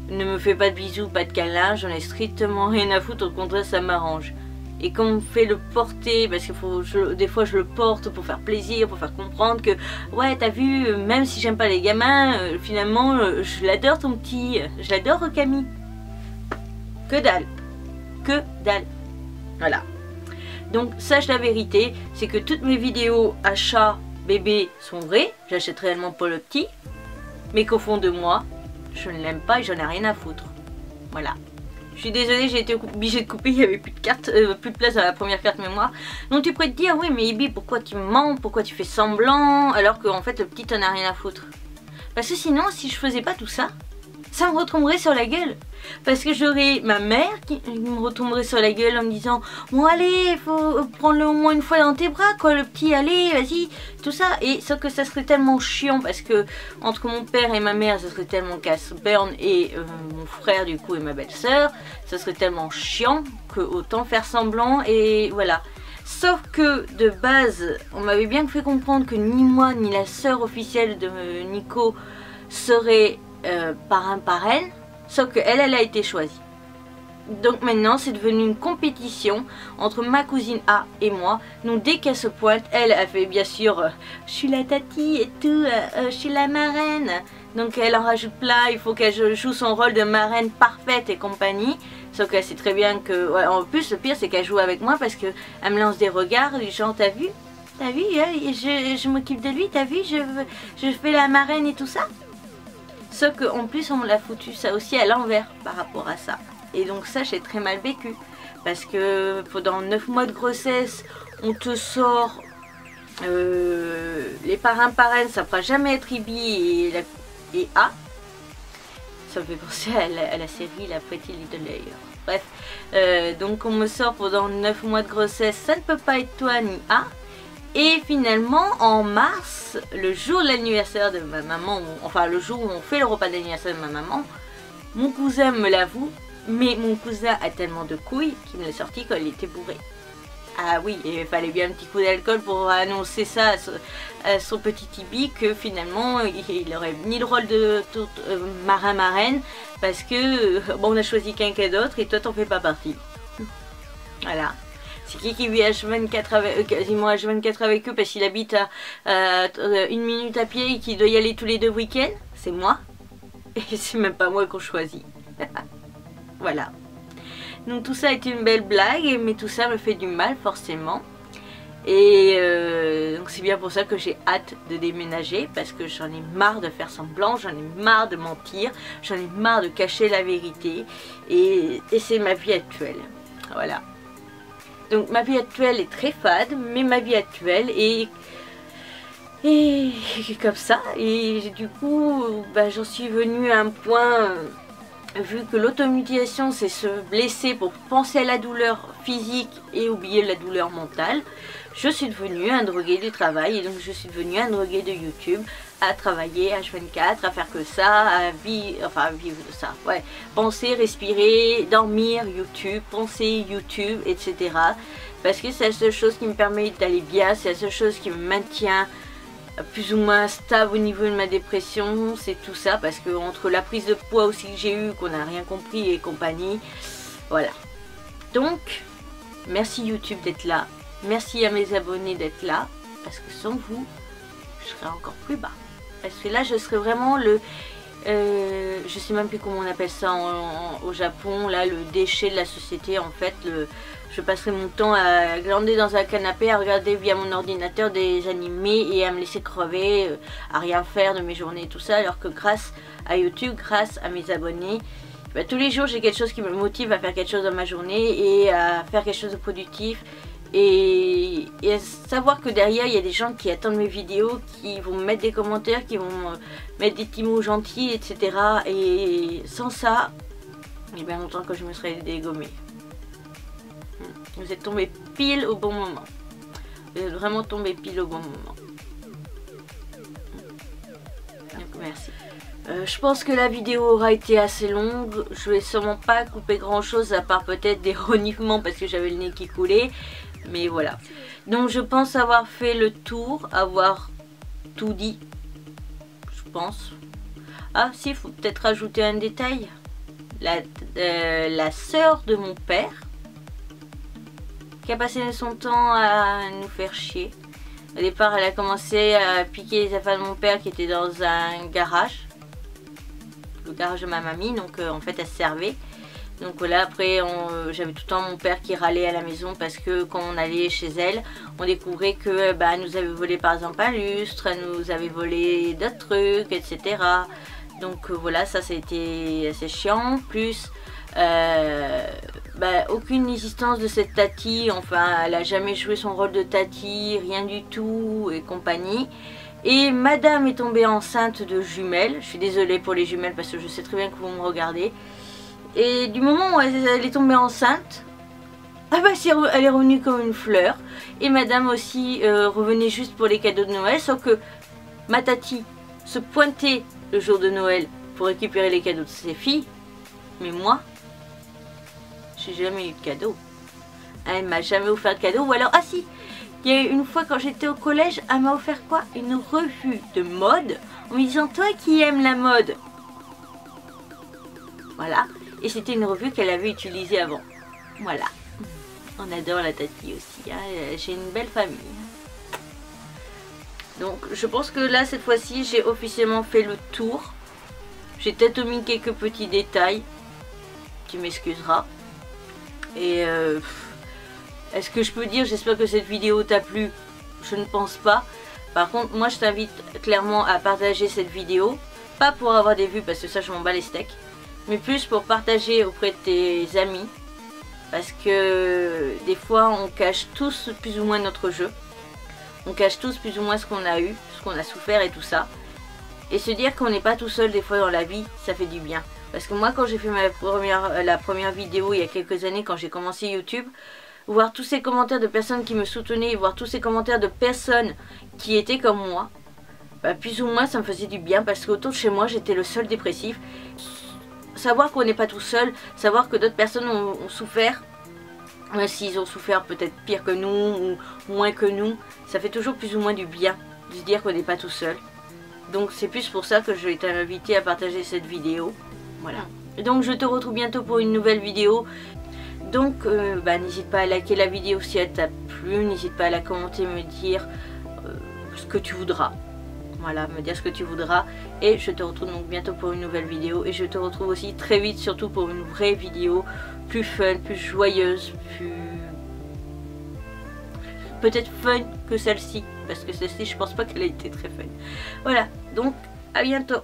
ne me fait pas de bisous, pas de câlins, j'en ai strictement rien à foutre, au contraire ça m'arrange. Et qu'on me fait le porter, parce que des fois je le porte pour faire plaisir, pour faire comprendre que ouais t'as vu, même si j'aime pas les gamins, finalement je l'adore ton petit, je l'adore Camille. Que dalle, que dalle. Voilà. Donc sache la vérité, c'est que toutes mes vidéos achat bébé sont vraies, j'achète réellement pour le petit, mais qu'au fond de moi, je ne l'aime pas et j'en ai rien à foutre. Voilà. Je suis désolée, j'ai été obligée de couper, il n'y avait plus de carte, plus de place dans la première carte mémoire. Donc tu pourrais te dire, oui mais Ibi, pourquoi tu mens, pourquoi tu fais semblant, alors qu'en fait le petit t'en a rien à foutre. Parce que sinon, si je faisais pas tout ça, ça me retomberait sur la gueule. Parce que j'aurais ma mère qui me retomberait sur la gueule en me disant bon allez, il faut prendre-le au moins une fois dans tes bras quoi, le petit, allez, vas-y, tout ça. Et sauf que ça serait tellement chiant parce que entre mon père et ma mère, ça serait tellement casse-burn et mon frère du coup et ma belle-sœur, ça serait tellement chiant que autant faire semblant et voilà. Sauf que de base, on m'avait bien fait comprendre que ni moi ni la sœur officielle de Nico serait parrain-parraine. Sauf qu'elle, elle a été choisie. Donc maintenant, c'est devenu une compétition entre ma cousine A et moi. Donc dès qu'elle se pointe, elle fait bien sûr je suis la tati et tout, je suis la marraine. Donc elle en rajoute plein, il faut qu'elle joue son rôle de marraine parfaite et compagnie. Sauf qu'elle sait très bien que... Ouais, en plus, le pire, c'est qu'elle joue avec moi parce qu'elle me lance des regards du genre, t'as vu, je m'occupe de lui, t'as vu, je fais la marraine et tout ça. Sauf qu'en plus on me l'a foutu ça aussi à l'envers par rapport à ça. Et donc ça j'ai très mal vécu. Parce que pendant 9 mois de grossesse, on te sort les parrains-parraines, ça ne fera jamais être Ibi et A. Ça me fait penser à la série La Pretty Little Liars. Bref, donc on me sort pendant 9 mois de grossesse, ça ne peut pas être toi ni A. Et finalement, en mars, le jour de l'anniversaire de ma maman, enfin le jour où on fait le repas d'anniversaire de ma maman, mon cousin me l'avoue, mais mon cousin a tellement de couilles qu'il me l'a sorti quand il était bourré. Ah oui, et il fallait bien un petit coup d'alcool pour annoncer ça à son petit Tibi que finalement il n'aurait ni le rôle de marin-marraine parce que bon, on a choisi quelqu'un d'autre et toi t'en fais pas partie. Voilà. C'est qui vit H24 avec, quasiment H24 avec eux parce qu'il habite à 1 minute à pied et qui doit y aller tous les 2 week-ends? C'est moi. Et c'est même pas moi qu'on choisit. Voilà. Donc tout ça a été une belle blague, mais tout ça me fait du mal forcément. Et donc c'est bien pour ça que j'ai hâte de déménager parce que j'en ai marre de faire semblant, j'en ai marre de mentir, j'en ai marre de cacher la vérité. Et c'est ma vie actuelle. Voilà. Donc ma vie actuelle est très fade, mais ma vie actuelle est comme ça. Et du coup, bah, j'en suis venue à un point, vu que l'automutilation c'est se blesser pour penser à la douleur physique et oublier la douleur mentale. Je suis devenue un drogué du travail et donc je suis devenue un drogué de YouTube, à travailler H24, à faire que ça, à vivre de ça, ouais, penser, respirer, dormir, YouTube, penser, YouTube, etc. Parce que c'est la seule chose qui me permet d'aller bien, c'est la seule chose qui me maintient plus ou moins stable au niveau de ma dépression, c'est tout ça, parce que entre la prise de poids aussi que j'ai eue, qu'on n'a rien compris et compagnie, voilà. Donc, merci YouTube d'être là. Merci à mes abonnés d'être là, parce que sans vous, je serais encore plus bas. Parce que là, je serais vraiment le... je sais même plus comment on appelle ça au Japon, là, le déchet de la société, en fait. Je passerai mon temps à glander dans un canapé, à regarder via mon ordinateur des animés et à me laisser crever, à rien faire de mes journées et tout ça, alors que grâce à YouTube, grâce à mes abonnés, bah, tous les jours, j'ai quelque chose qui me motive à faire quelque chose dans ma journée et à faire quelque chose de productif. Et à savoir que derrière il y a des gens qui attendent mes vidéos, qui vont me mettre des commentaires, qui vont mettre des petits mots gentils, etc. Et sans ça, il y a bien longtemps que je me serais dégommée. Vous êtes tombé pile au bon moment. Vous êtes vraiment tombé pile au bon moment. Donc merci. Je pense que la vidéo aura été assez longue. Je vais sûrement pas couper grand chose à part peut-être des reniflements parce que j'avais le nez qui coulait. Mais voilà. Donc je pense avoir fait le tour, avoir tout dit. Je pense. Ah si, il faut peut-être rajouter un détail. La sœur de mon père, qui a passé son temps à nous faire chier. Au départ, elle a commencé à piquer les affaires de mon père qui était dans un garage. Le garage de ma mamie, donc en fait elle se servait. Donc voilà, après j'avais tout le temps mon père qui râlait à la maison parce que quand on allait chez elle, on découvrait que bah, elle nous avait volé par exemple un lustre, elle nous avait volé d'autres trucs, etc. Donc voilà, ça a été assez chiant. Plus bah, aucune existence de cette tati, enfin elle a jamais joué son rôle de tati, rien du tout et compagnie. Et madame est tombée enceinte de jumelles. Je suis désolée pour les jumelles parce que je sais très bien que vous me regardez. Et du moment où elle est tombée enceinte, ah bah elle est revenue comme une fleur. Et madame aussi revenait juste pour les cadeaux de Noël. Sauf que ma tati se pointait le jour de Noël pour récupérer les cadeaux de ses filles. Mais moi, j'ai jamais eu de cadeau. Elle m'a jamais offert de cadeau. Ou alors, ah si, il y a une fois quand j'étais au collège, elle m'a offert quoi? Une revue de mode. En me disant, toi qui aimes la mode. Voilà. Et c'était une revue qu'elle avait utilisée avant. Voilà. On adore la tati aussi. Hein. J'ai une belle famille. Donc je pense que là cette fois-ci j'ai officiellement fait le tour. J'ai peut-être omis quelques petits détails. Tu m'excuseras. Et est-ce que je peux dire, j'espère que cette vidéo t'a plu? Je ne pense pas. Par contre moi je t'invite clairement à partager cette vidéo. Pas pour avoir des vues parce que ça je m'en bats les steaks. Mais plus pour partager auprès de tes amis. Parce que des fois on cache tous plus ou moins notre jeu. On cache tous plus ou moins ce qu'on a eu, ce qu'on a souffert et tout ça. Et se dire qu'on n'est pas tout seul des fois dans la vie, ça fait du bien. Parce que moi quand j'ai fait la première vidéo il y a quelques années, quand j'ai commencé YouTube, voir tous ces commentaires de personnes qui me soutenaient, voir tous ces commentaires de personnes qui étaient comme moi, bah, plus ou moins ça me faisait du bien parce qu'autour de chez moi j'étais le seul dépressif. Savoir qu'on n'est pas tout seul, savoir que d'autres personnes ont souffert, même s'ils ont souffert peut-être pire que nous ou moins que nous, ça fait toujours plus ou moins du bien de se dire qu'on n'est pas tout seul. Donc c'est plus pour ça que je vais t'inviter à partager cette vidéo. Voilà. Et donc je te retrouve bientôt pour une nouvelle vidéo. Donc n'hésite pas à liker la vidéo si elle t'a plu, n'hésite pas à la commenter, me dire ce que tu voudras. Voilà, me dire ce que tu voudras. Et je te retrouve donc bientôt pour une nouvelle vidéo. Et je te retrouve aussi très vite, surtout pour une vraie vidéo plus fun, plus joyeuse, plus... peut-être fun que celle-ci. Parce que celle-ci, je pense pas qu'elle a été très fun. Voilà, donc à bientôt.